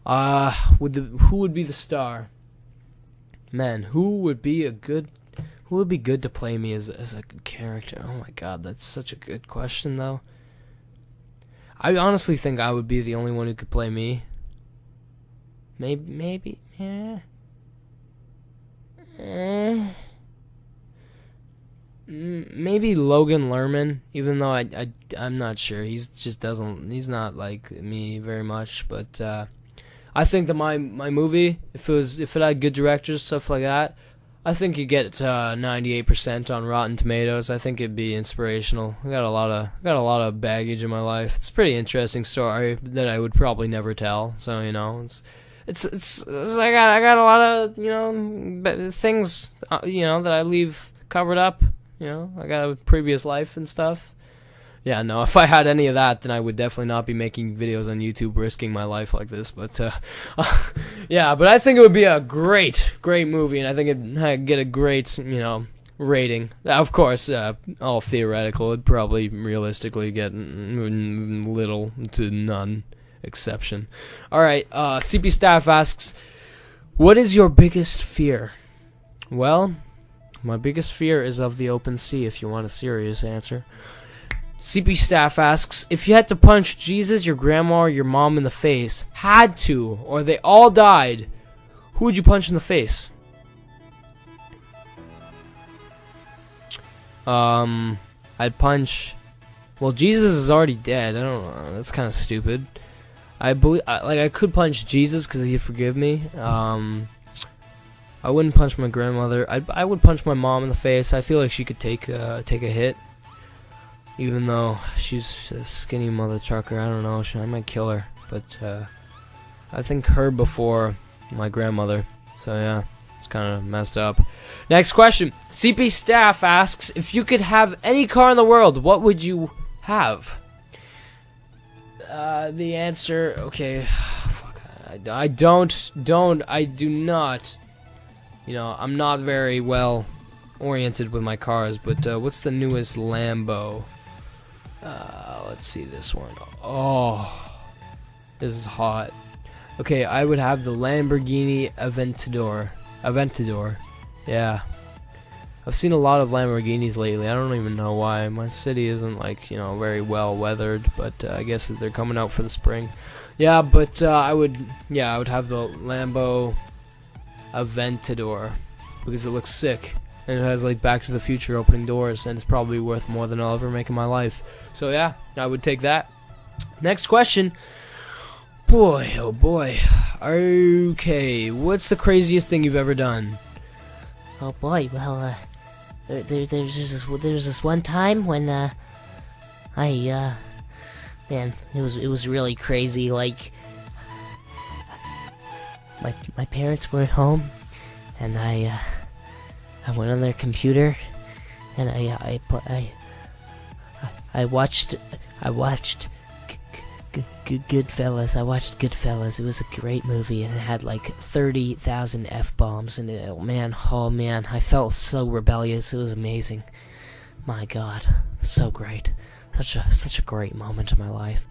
Who would be the star? Man, who would be good to play me as a character? Oh my god, that's such a good question, though. I honestly think I would be the only one who could play me. Maybe, yeah. Maybe Logan Lerman, even though I'm not sure. He's not like me very much, but I think that my movie, if it had good directors, stuff like that, I think you get 98% on Rotten Tomatoes. I think it'd be inspirational. I got a lot of baggage in my life. It's a pretty interesting story that I would probably never tell. So, you know, I got a lot of, you know, things, you know, that I leave covered up. You know, I got a previous life and stuff. Yeah, no, if I had any of that, then I would definitely not be making videos on YouTube risking my life like this. But, yeah, but I think it would be a great movie, and I think it'd get a great, you know, rating. Of course, all theoretical. It'd probably realistically get little to none exception. All right, CP Staff asks, what is your biggest fear? Well, my biggest fear is of the open sea, if you want a serious answer. CP Staff asks, if you had to punch Jesus, your grandma, or your mom in the face, had to, or they all died, who would you punch in the face? I'd punch, well, Jesus is already dead. I don't know, that's kind of stupid. I could punch Jesus because he'd forgive me. I wouldn't punch my grandmother. I would punch my mom in the face. I feel like she could take a hit, even though she's a skinny mother trucker. I don't know. I might kill her, but I think her before my grandmother. So yeah, it's kind of messed up. Next question. CP Staff asks, if you could have any car in the world, what would you have? The answer, okay, fuck, I do not, you know, I'm not very well oriented with my cars, but what's the newest Lambo? Let's see this one. Oh, this is hot. Okay, I would have the Lamborghini Aventador. Yeah. I've seen a lot of Lamborghinis lately. I don't even know why. My city isn't, like, you know, very well weathered, but I guess they're coming out for the spring. Yeah, but I would have the Lambo Aventador because it looks sick and it has like Back to the Future opening doors, and it's probably worth more than I'll ever make in my life. So yeah, I would take that. Next question. Boy, oh boy. Okay, what's the craziest thing you've ever done? Oh boy, well, there's this one time when man, it was really crazy. Like, my parents weren't home, and I went on their computer, and I watched Goodfellas. I watched Goodfellas. It was a great movie, and it had like 30,000 F-bombs, and oh man, I felt so rebellious. It was amazing. My God, so great. Such a great moment in my life.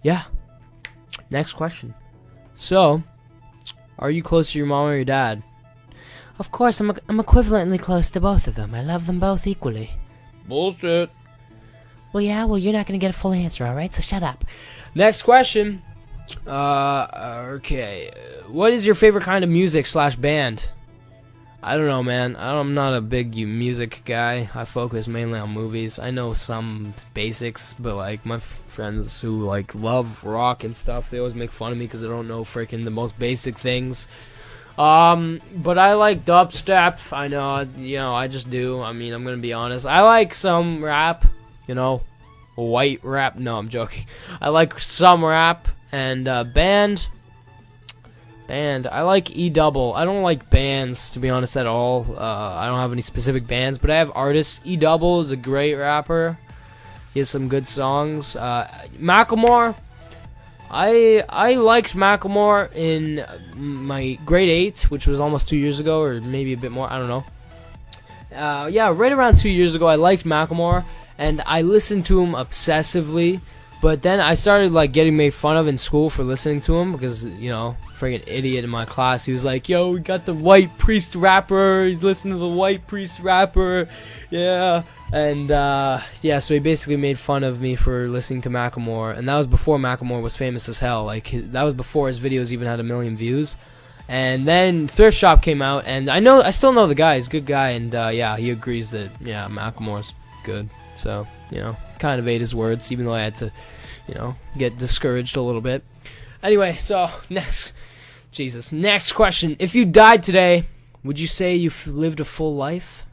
Yeah. Next question. So, are you close to your mom or your dad? Of course, I'm equivalently close to both of them. I love them both equally. Bullshit. Well, yeah, well, you're not gonna get a full answer, alright? So shut up. Next question. Okay. What is your favorite kind of music / band? I don't know, man. I'm not a big music guy. I focus mainly on movies. I know some basics, but like my friends who like love rock and stuff, they always make fun of me because I don't know freaking the most basic things. But I like dubstep. I know, you know, I just do. I mean, I'm gonna be honest. I like some rap, you know, white rap. No, I'm joking. I like some rap and band. I like E-double. I don't like bands, to be honest, at all. I don't have any specific bands, but I have artists. E-double is a great rapper. He has some good songs. Macklemore. I liked Macklemore in my grade 8, which was almost 2 years ago, or maybe a bit more. I don't know. Yeah, right around 2 years ago, I liked Macklemore, and I listened to him obsessively. But then I started like getting made fun of in school for listening to him because, you know, friggin' idiot in my class. He was like, "Yo, we got the white priest rapper. He's listening to the white priest rapper." Yeah. And yeah, so he basically made fun of me for listening to Macklemore, and that was before Macklemore was famous as hell. Like that was before his videos even had 1 million views. And then Thrift Shop came out, and I still know the guy. He's a good guy, and yeah, he agrees that yeah, Macklemore's good. So, you know, kind of ate his words, even though I had to, you know, get discouraged a little bit. Anyway, so next question. If you died today, would you say you've lived a full life?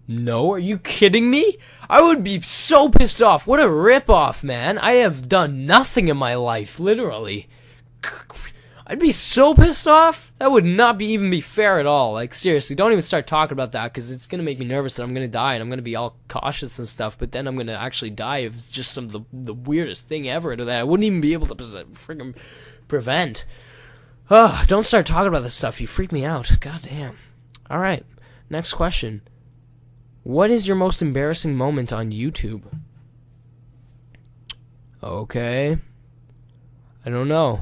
No, are you kidding me? I would be so pissed off. What a ripoff, man. I have done nothing in my life, literally. I'd be so pissed off. That would not even be fair at all. Like, seriously, don't even start talking about that, because it's going to make me nervous that I'm going to die, and I'm going to be all cautious and stuff, but then I'm going to actually die of just some of the weirdest thing ever that I wouldn't even be able to freaking prevent. Ugh, don't start talking about this stuff. You freak me out. God damn. Alright, next question. What is your most embarrassing moment on YouTube? Okay. I don't know.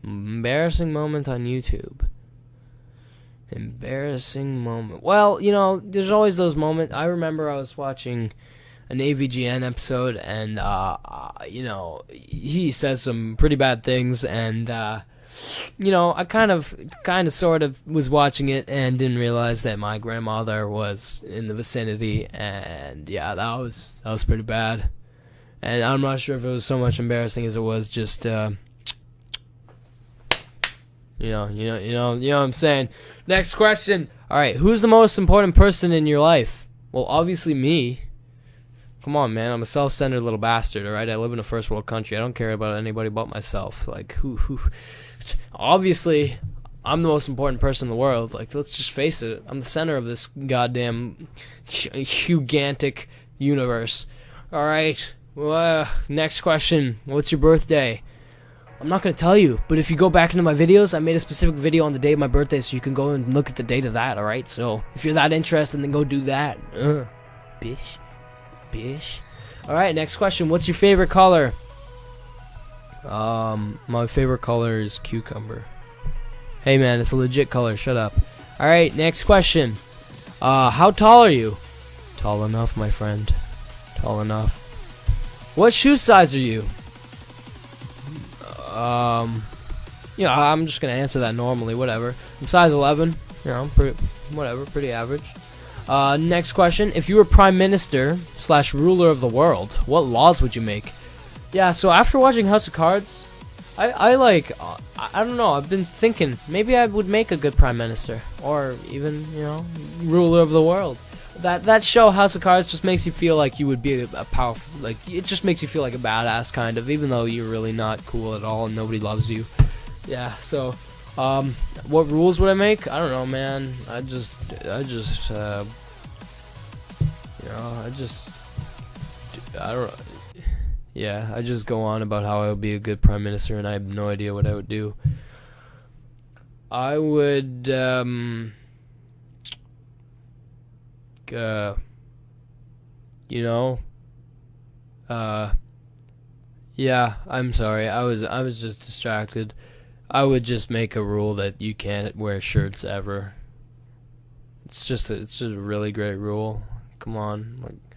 Embarrassing moment on YouTube. Embarrassing moment. Well, you know, there's always those moments. I remember I was watching an AVGN episode, and, you know, he says some pretty bad things, and, you know, I kind of sort of was watching it and didn't realize that my grandmother was in the vicinity, and yeah, that was pretty bad. And I'm not sure if it was so much embarrassing as it was just, You know what I'm saying. Next question. All right, who's the most important person in your life? Well, obviously me. Come on, man. I'm a self-centered little bastard. All right, I live in a first world country. I don't care about anybody but myself. Like who? Obviously, I'm the most important person in the world. Like, let's just face it. I'm the center of this goddamn gigantic universe. All right. Well, next question. What's your birthday? I'm not going to tell you, but if you go back into my videos, I made a specific video on the day of my birthday, so you can go and look at the date of that, alright? So, if you're that interested, then go do that. Bish. Alright, next question. What's your favorite color? My favorite color is cucumber. Hey, man, it's a legit color. Shut up. Alright, next question. How tall are you? Tall enough, my friend. Tall enough. What shoe size are you? I'm just gonna answer that normally. Whatever. I'm size 11. Pretty average. Next question: if you were prime minister / ruler of the world, what laws would you make? Yeah. So after watching House of Cards, I don't know. I've been thinking maybe I would make a good prime minister, or even ruler of the world. That show House of Cards just makes you feel like you would be a powerful, like, it just makes you feel like a badass kind of, even though you're really not cool at all and nobody loves you. Yeah, so what rules would I make? I don't know, man. I just go on about how I would be a good prime minister, and I have no idea what I would do. I would yeah, I'm sorry. I was just distracted. I would just make a rule that you can't wear shirts ever. It's just a really great rule. Come on. Like,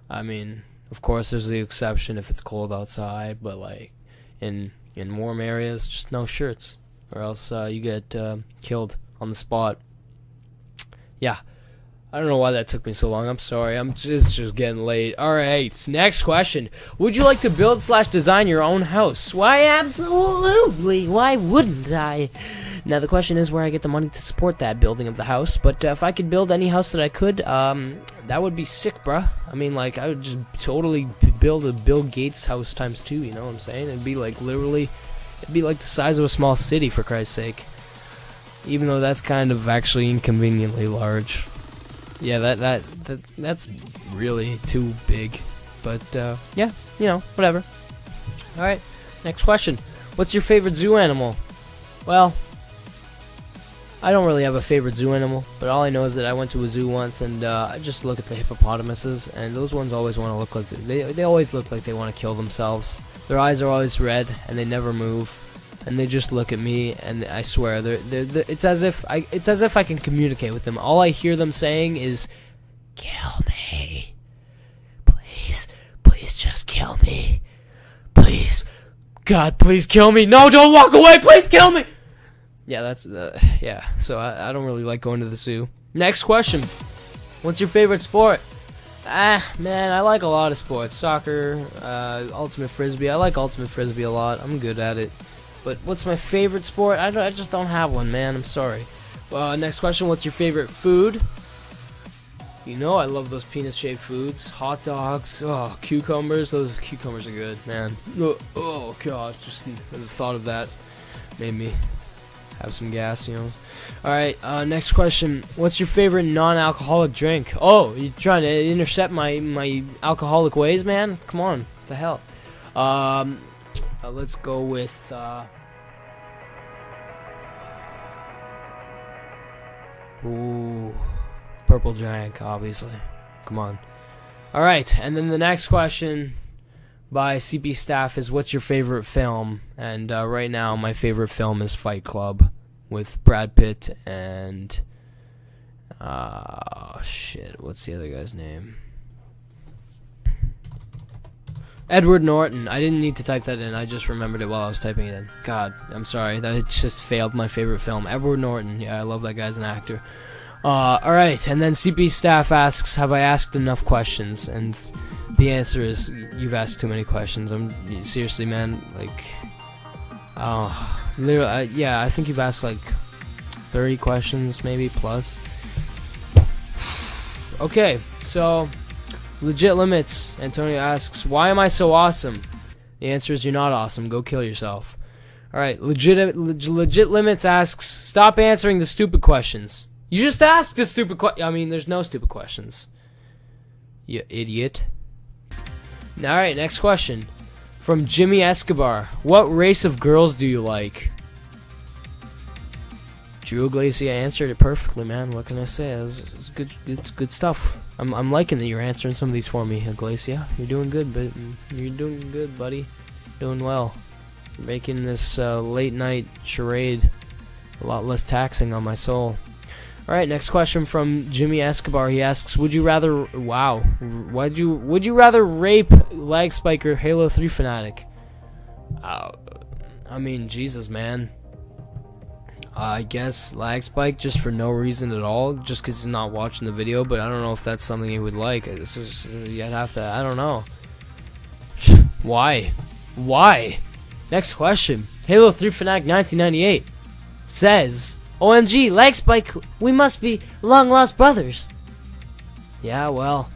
I mean, of course there's the exception if it's cold outside, but like in warm areas, just no shirts, or else you get killed on the spot. Yeah. I don't know why that took me so long. I'm sorry. I'm just getting late. Alright, next question. Would you like to build / design your own house? Why, absolutely. Why wouldn't I? Now, the question is where I get the money to support that building of the house. But if I could build any house that I could, that would be sick, bruh. I mean, like, I would just totally build a Bill Gates house ×2, you know what I'm saying? It'd be like, literally, it'd be like the size of a small city, for Christ's sake. Even though that's kind of actually inconveniently large. Yeah, that's really too big, but yeah, whatever. All right, next question. What's your favorite zoo animal? Well, I don't really have a favorite zoo animal, but all I know is that I went to a zoo once, and I just look at the hippopotamuses, and those ones always want to look like they always look like they want to kill themselves. Their eyes are always red, and they never move. And they just look at me, and I swear, it's as if I can communicate with them. All I hear them saying is, "Kill me, please, just kill me, please, God, please kill me. No, don't walk away, please kill me." Yeah, that's yeah. So I don't really like going to the zoo. Next question: what's your favorite sport? Man, I like a lot of sports. Soccer, ultimate frisbee. I like ultimate frisbee a lot. I'm good at it. But what's my favorite sport? I just don't have one, man. I'm sorry. Next question. What's your favorite food? You know I love those penis-shaped foods. Hot dogs. Oh, cucumbers. Those cucumbers are good, man. Oh God. Just the thought of that made me have some gas, Alright, next question. What's your favorite non-alcoholic drink? Oh, you trying to intercept my alcoholic ways, man? Come on. What the hell? Let's go with Purple Drank, obviously. Come on. Alright, and then the next question by CP Staff is, what's your favorite film? And right now, my favorite film is Fight Club with Brad Pitt and... shit, what's the other guy's name? Edward Norton. I didn't need to type that in. I just remembered it while I was typing it in. God, I'm sorry. That just failed my favorite film. Edward Norton. Yeah, I love that guy as an actor. Alright, and then CP Staff asks, have I asked enough questions? And the answer is, you've asked too many questions. Seriously, man, like... Oh, Literally, yeah, I think you've asked like 30 questions, maybe plus. Okay, so legit limits. Antonio asks, "Why am I so awesome?" The answer is you're not awesome. Go kill yourself. All right, legit limits asks, "Stop answering the stupid questions." You just asked the stupid question. I mean, there's no stupid questions. You idiot. All right, next question from Jimmy Escobar. What race of girls do you like? Drew Glacia answered it perfectly, man. What can I say? It's good. It's good stuff. I'm liking that you're answering some of these for me, Glacia. You're doing good, but you're doing good, buddy. Doing well. You're making this late night charade a lot less taxing on my soul. All right, next question from Jimmy Escobar. He asks, "Would you rather? Wow, would you rather rape Lag Spike or Halo 3 fanatic?" I mean, Jesus, man. I guess Lag Spike just for no reason at all, just because he's not watching the video. But I don't know if that's something he would like. You'd have to. I don't know. Why? Why? Next question. Halo 3 Fanatic 1998 says, "OMG, Lag Spike, we must be long lost brothers." Yeah, well,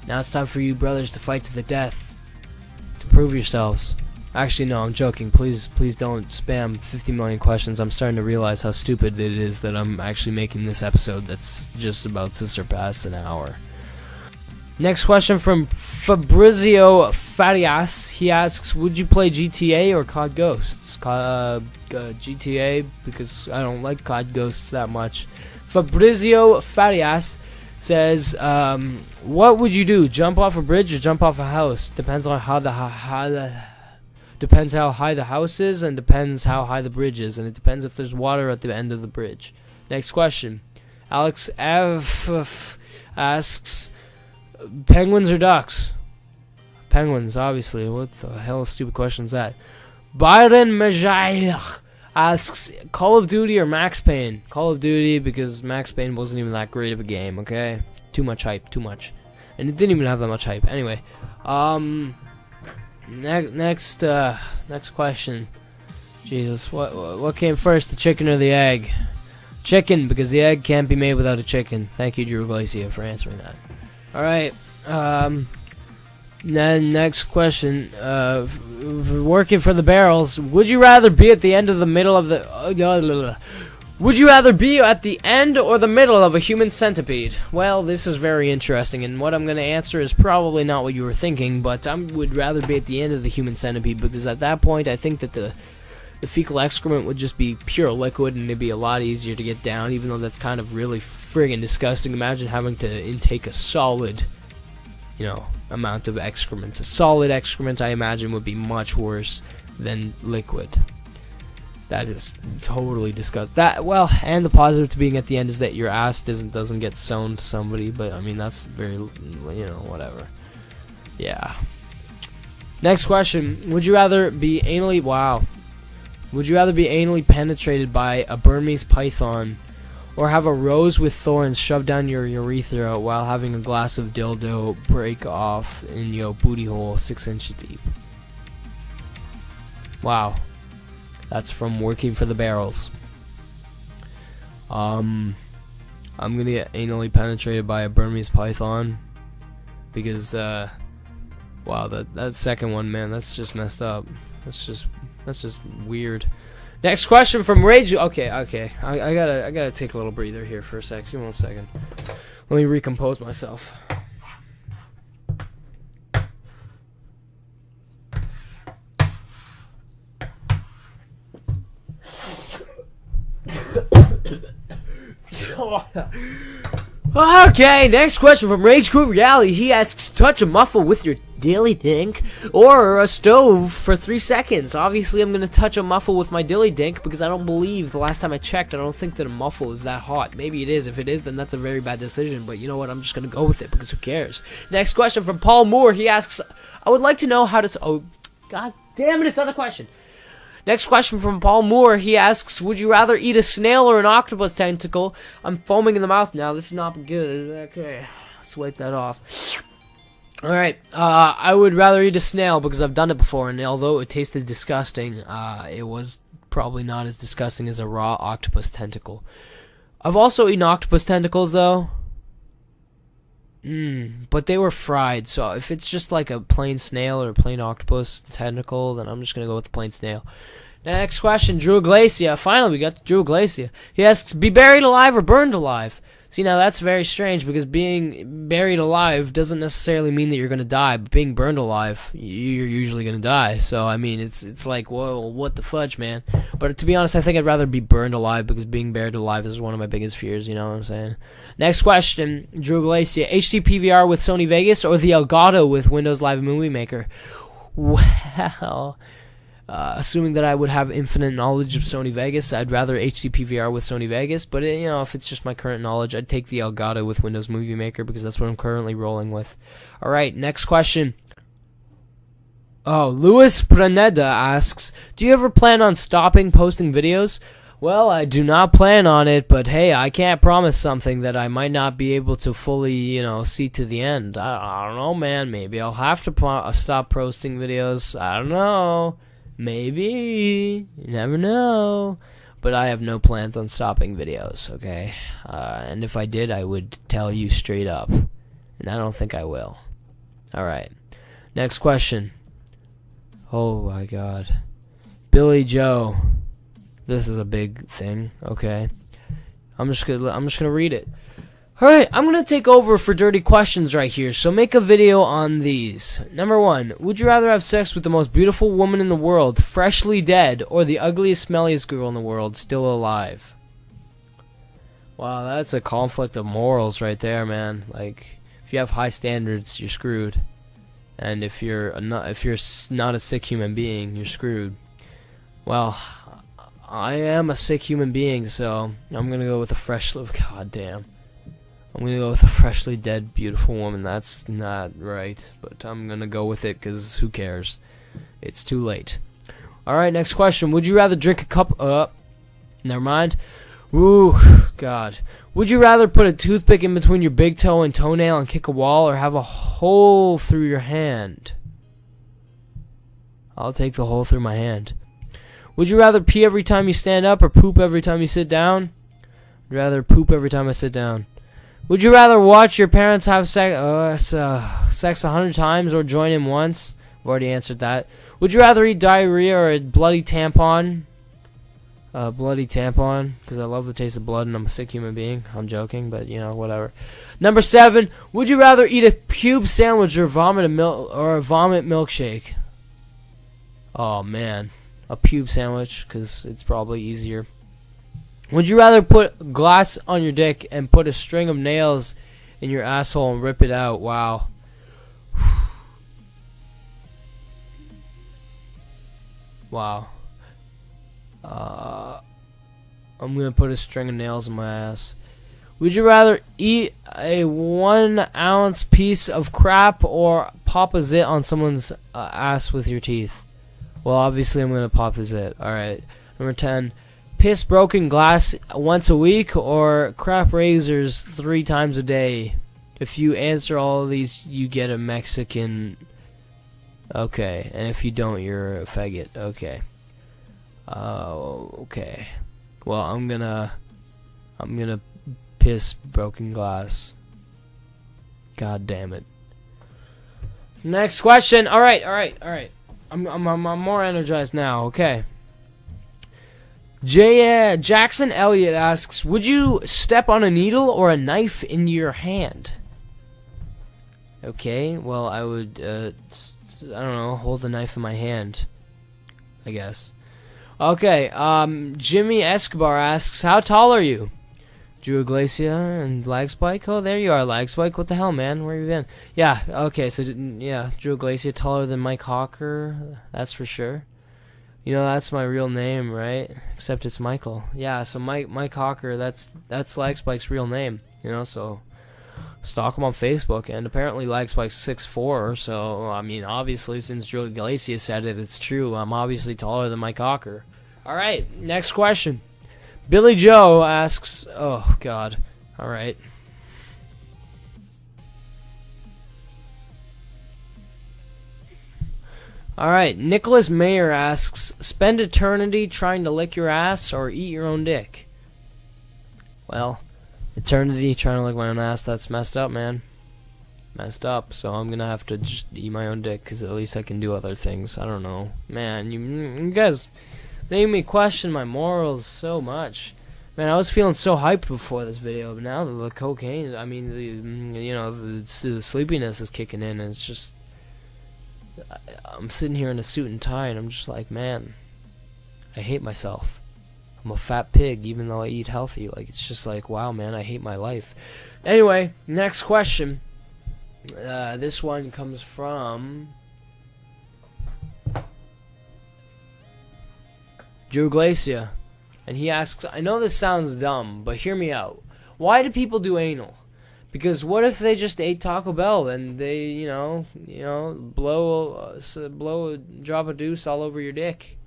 now it's time for you brothers to fight to the death to prove yourselves. Actually, no, I'm joking. Please don't spam 50 million questions. I'm starting to realize how stupid it is that I'm actually making this episode that's just about to surpass an hour. Next question from Fabrizio Farias. He asks, "Would you play GTA or COD Ghosts?" GTA, because I don't like COD Ghosts that much. Fabrizio Farias says, "What would you do? Jump off a bridge or jump off a house? Depends on depends how high the house is, and depends how high the bridge is, and it depends if there's water at the end of the bridge." Next question. Alex F asks, "Penguins or ducks?" Penguins, obviously. What the hell stupid question is that? Byron Majair asks, "Call of Duty or Max Payne?" Call of Duty, because Max Payne wasn't even that great of a game, okay? Too much hype, too much. And it didn't even have that much hype. Anyway, next question. Jesus, what came first, the chicken or the egg? Chicken, because the egg can't be made without a chicken. Thank you, Drew Glacia, for answering that. All right. Next question. Working for the barrels. Would you rather be at the end of the middle of the? Would you rather be at the end or the middle of a human centipede? Well, this is very interesting, and what I'm going to answer is probably not what you were thinking, but I would rather be at the end of the human centipede, because at that point I think that the fecal excrement would just be pure liquid, and it'd be a lot easier to get down, even though that's kind of really friggin' disgusting. Imagine having to intake a solid, amount of excrement. A solid excrement, I imagine, would be much worse than liquid. That is totally disgusting. And the positive to being at the end is that your ass doesn't get sewn to somebody, but I mean, that's very, whatever. Yeah. Next question. Would you rather be anally penetrated by a Burmese python, or have a rose with thorns shoved down your urethra while having a glass of dildo break off in your booty hole 6 inches deep? Wow. That's from Working for the Barrels. I'm gonna get anally penetrated by a Burmese python, because wow, that second one, man, that's just messed up. That's just weird. Next question from Rage. Okay. I gotta take a little breather here for a sec. Give me 1 second. Let me recompose myself. Okay, next question from Rage Quit Reality. He asks, touch a muffle with your dilly dink or a stove for 3 seconds. Obviously, I'm going to touch a muffle with my dilly dink, because I don't believe, the last time I checked, I don't think that a muffle is that hot. Maybe it is. If it is, then that's a very bad decision, but you know what? I'm just going to go with it, because who cares? Next question from Paul Moore. He asks, I would like to know how to... Oh, god damn it, it's not a question. Next question from Paul Moore. He asks, would you rather eat a snail or an octopus tentacle? I'm foaming in the mouth now. This is not good. Okay, let's wipe that off. Alright, I would rather eat a snail, because I've done it before, and although it tasted disgusting, it was Probably not as disgusting as a raw octopus tentacle. I've also eaten octopus tentacles, though. But they were fried, so if it's just like a plain snail or a plain octopus tentacle, then I'm just going to go with the plain snail. Next question, Drew Iglesia. Finally, we got to Drew Iglesia. He asks, be buried alive or burned alive? See, now that's very strange, because being buried alive doesn't necessarily mean that you're going to die, but being burned alive, you're usually going to die. So, I mean, it's like, whoa, what the fudge, man? But to be honest, I think I'd rather be burned alive, because being buried alive is one of my biggest fears, you know what I'm saying? Next question, Drew Iglesia. HD PVR with Sony Vegas or the Elgato with Windows Live Movie Maker? Well... assuming that I would have infinite knowledge of Sony Vegas, I'd rather HD PVR with Sony Vegas, but you know, if it's just my current knowledge, I'd take the Elgato with Windows Movie Maker because that's what I'm currently rolling with. Alright, next question. Oh, Luis Praneda asks, do you ever plan on stopping posting videos? Well, I do not plan on it, but hey, I can't promise something that I might not be able to fully, you know, see to the end. I don't know, man. Maybe I'll have to stop posting videos. I don't know. Maybe. You never know. But I have no plans on stopping videos, okay? And if I did, I would tell you straight up. And I don't think I will. Alright. Next question. Oh my god. Billy Joe. This is a big thing, okay? I'm just gonna read it. Alright, I'm going to take over for dirty questions right here, so make a video on these. Number 1, would you rather have sex with the most beautiful woman in the world, freshly dead, or the ugliest, smelliest girl in the world, still alive? Wow, that's a conflict of morals right there, man. Like, if you have high standards, you're screwed. And if you're not a sick human being, you're screwed. Well, I am a sick human being, so I'm going to go with a God damn. I'm gonna go with a freshly dead, beautiful woman. That's not right, but I'm gonna go with it because who cares? It's too late. Alright, next question. Would you rather drink a cup... never mind. Ooh, God. Would you rather put a toothpick in between your big toe and toenail and kick a wall, or have a hole through your hand? I'll take the hole through my hand. Would you rather pee every time you stand up, or poop every time you sit down? I'd rather poop every time I sit down. Would you rather watch your parents have sex 100 times or join in once? I've already answered that. Would you rather eat diarrhea or a bloody tampon? Bloody tampon, because I love the taste of blood and I'm a sick human being. I'm joking, but you know, whatever. Number 7, would you rather eat a pube sandwich or vomit a vomit milkshake? Oh man, a pube sandwich, because it's probably easier. Would you rather put glass on your dick and put a string of nails in your asshole and rip it out? Wow. Wow. I'm gonna put a string of nails in my ass. Would you rather eat a 1 ounce piece of crap or pop a zit on someone's ass with your teeth? Well, obviously I'm gonna pop the zit. Alright. Number 10. Piss broken glass once a week or crap razors 3 times a day? If you answer all of these, you get a Mexican. Okay, and if you don't, you're a faggot. Okay. Okay. Well, I'm gonna piss broken glass. God damn it. Next question. All right. I'm more energized now. Okay. Jackson Elliott asks, would you step on a needle or a knife in your hand? Okay, well, I would, I don't know, hold the knife in my hand, I guess. Okay, Jimmy Escobar asks, how tall are you? Drew Iglesia and Lagspike? Oh, there you are, Lagspike. What the hell, man? Where have you been? Yeah, okay, so, yeah, Drew Iglesia taller than Mike Hawker, that's for sure. You know, that's my real name, right? Except it's Michael. Yeah, so Mike Hawker, that's Lagspike's real name. You know, so stalk him on Facebook. And apparently Lagspike's 6'4", so, I mean, obviously, since Drew Iglesia said it, it's true. I'm obviously taller than Mike Hawker. Alright, next question. Billy Joe asks... Oh, God. Alright. Alright, Nicholas Mayer asks, spend eternity trying to lick your ass or eat your own dick? Well, eternity trying to lick my own ass, that's messed up, man. Messed up, so I'm gonna have to just eat my own dick, because at least I can do other things. I don't know. Man, you guys made me question my morals so much. Man, I was feeling so hyped before this video, but now the cocaine, I mean, the sleepiness is kicking in, and it's just, I'm sitting here in a suit and tie, and I'm just like, man, I hate myself. I'm a fat pig, even though I eat healthy. Like, it's just like, wow, man, I hate my life. Anyway, next question. This one comes from Drew Glacia, and he asks, I know this sounds dumb, but hear me out. Why do people do anal? Because what if they just ate Taco Bell and they, blow a drop of deuce all over your dick?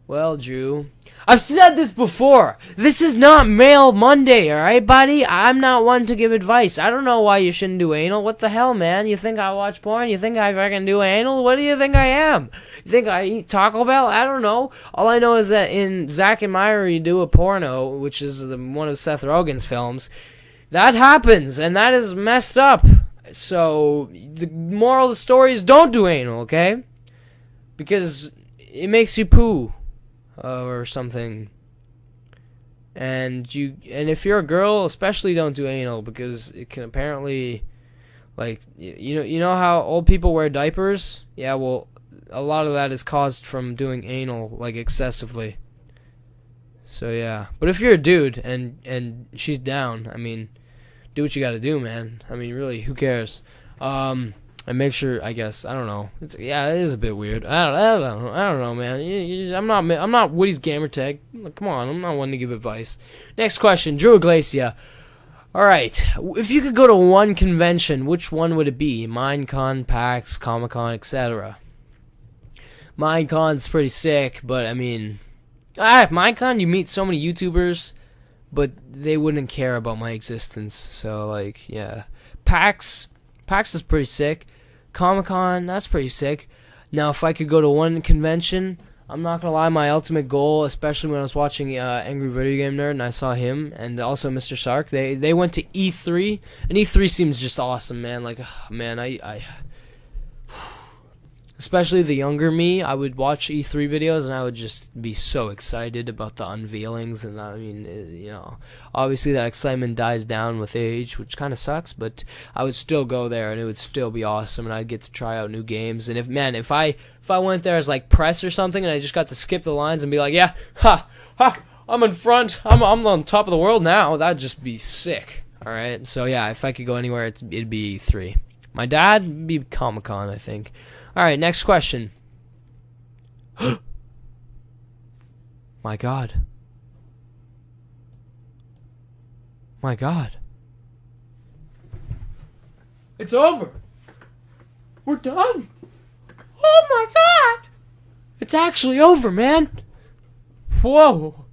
Well, Drew, I've said this before. This is not Mail Monday, alright, buddy? I'm not one to give advice. I don't know why you shouldn't do anal. What the hell, man? You think I watch porn? You think I fucking do anal? What do you think I am? You think I eat Taco Bell? I don't know. All I know is that in Zack and Myra, you do a porno, which is one of Seth Rogen's films. That happens, and that is messed up. So, the moral of the story is don't do anal, okay? Because it makes you poo. Or something. And if you're a girl, especially don't do anal, because it can apparently, like, you know how old people wear diapers? Yeah, well, a lot of that is caused from doing anal, like, excessively. So yeah, but if you're a dude and she's down, I mean, do what you gotta do, man. I mean, really, who cares? And make sure, I guess, I don't know. It is a bit weird. I don't know, man. I'm not Woody's gamertag. Come on, I'm not one to give advice. Next question, Drew Glacia. All right, if you could go to one convention, which one would it be? Minecon, PAX, Comic-Con, etc. Minecon's pretty sick, but I mean, at Minecon you meet so many YouTubers, but they wouldn't care about my existence. So like, yeah, PAX is pretty sick. Comic-Con, that's pretty sick. Now, if I could go to one convention, I'm not gonna lie, my ultimate goal, especially when I was watching Angry Video Game Nerd and I saw him and also Mr. Sark, they went to E3, and E3 seems just awesome, man. Like, man, I especially the younger me, I would watch E3 videos and I would just be so excited about the unveilings, and I mean, obviously that excitement dies down with age, which kind of sucks, but I would still go there and it would still be awesome, and I'd get to try out new games. And if I went there as like press or something and I just got to skip the lines and be like, yeah, I'm in front, I'm on top of the world now, that'd just be sick. All right, so yeah, if I could go anywhere, it'd be E3. My dad would be Comic-Con, I think. Alright, next question. My God. My God. It's over. We're done. Oh my God. It's actually over, man. Whoa.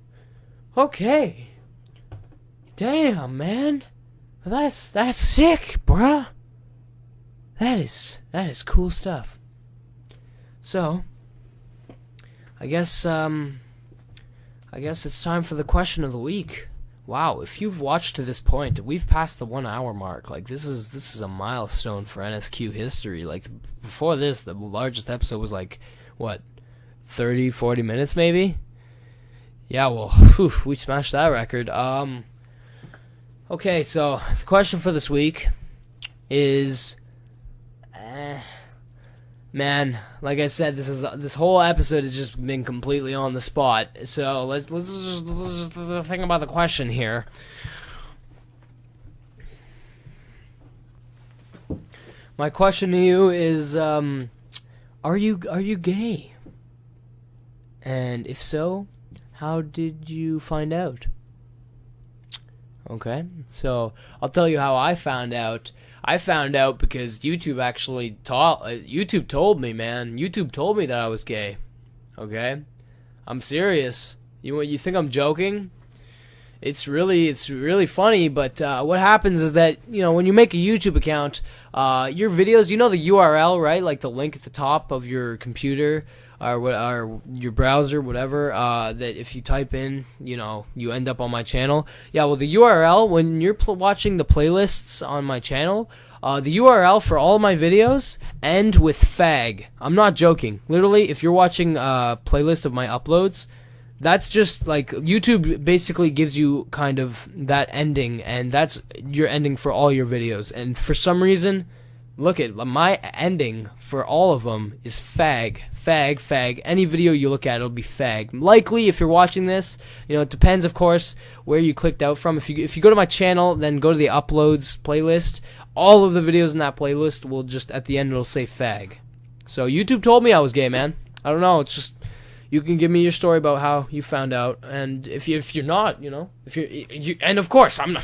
Okay. Damn, man. That's sick, bruh. That is cool stuff. So, I guess it's time for the question of the week. Wow, if you've watched to this point, we've passed the 1 hour mark. Like, this is a milestone for NSQ history. Like, before this, the largest episode was like, what, 30, 40 minutes maybe? Yeah, well, whew, we smashed that record. Okay, so the question for this week is, man, like I said, this whole episode has just been completely on the spot. So let's just think about the question here. My question to you is, are you gay? And if so, how did you find out? Okay, so I'll tell you how I found out. I found out because YouTube actually YouTube told me, man. YouTube told me that I was gay. Okay? I'm serious. You think I'm joking? it's really funny. But what happens is that, you know, when you make a YouTube account, your videos, you know the URL, right? Like the link at the top of your computer or your browser, whatever. That if you type in, you know, you end up on my channel. Yeah, well, the URL when you're watching the playlists on my channel. The URL for all of my videos end with fag. I'm not joking. Literally, if you're watching a playlist of my uploads, that's just like YouTube basically gives you kind of that ending, and that's your ending for all your videos. And for some reason, look at my ending for all of them is fag, fag, fag. Any video you look at, it'll be fag. Likely, if you're watching this, you know, it depends, of course, where you clicked out from. If you go to my channel, then go to the uploads playlist. All of the videos in that playlist will just, at the end, it'll say fag. So YouTube told me I was gay, man. I don't know. It's just, you can give me your story about how you found out, and if you're not, you know, and of course I'm not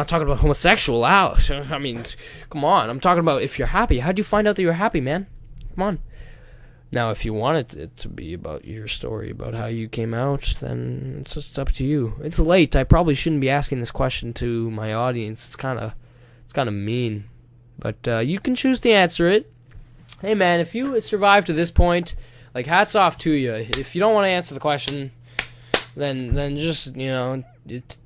talking about homosexual. I mean, come on. I'm talking about if you're happy. How'd you find out that you're happy, man? Come on. Now, if you wanted it to be about your story, about how you came out, then it's just up to you. It's late. I probably shouldn't be asking this question to my audience. It's kind of mean, but you can choose to answer it. Hey man, if you survived to this point, like, hats off to you. If you don't want to answer the question, then just, you know,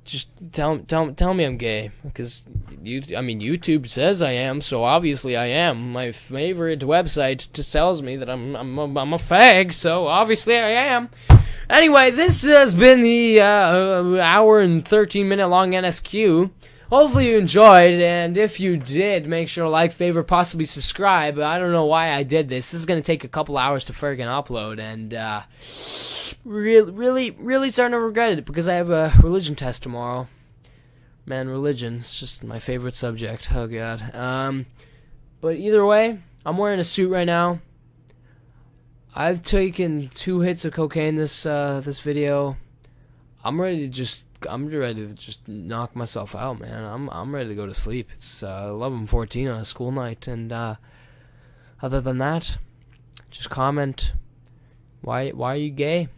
just tell me I'm gay, because YouTube says I am, so obviously I am. My favorite website just tells me that I'm a fag, so obviously I am. Anyway, this has been the hour and 13-minute long NSQ. Hopefully you enjoyed, and if you did, make sure to like, favorite, possibly subscribe. I don't know why I did this. This is going to take a couple hours to friggin' upload, and really starting to regret it, because I have a religion test tomorrow. Man, religion's just my favorite subject. Oh, God. But either way, I'm wearing a suit right now. I've taken 2 hits of cocaine this video. I'm ready to just knock myself out, man. I'm ready to go to sleep. It's 11:14 on a school night, and other than that, just comment why are you gay?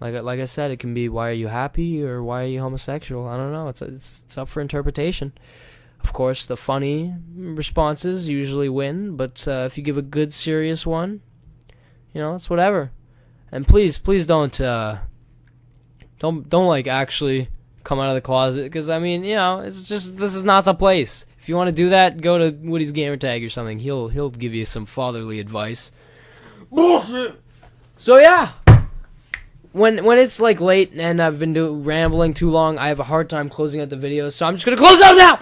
Like I said, it can be why are you happy or why are you homosexual. I don't know. It's up for interpretation. Of course, the funny responses usually win, but if you give a good serious one, you know, it's whatever. And please don't like actually come out of the closet, because I mean, you know, it's just, this is not the place. If you want to do that, go to Woody's Gamertag or something. He'll give you some fatherly advice. Bullshit. So yeah, when it's like late and I've been rambling too long, I have a hard time closing out the videos, so I'm just gonna close out now.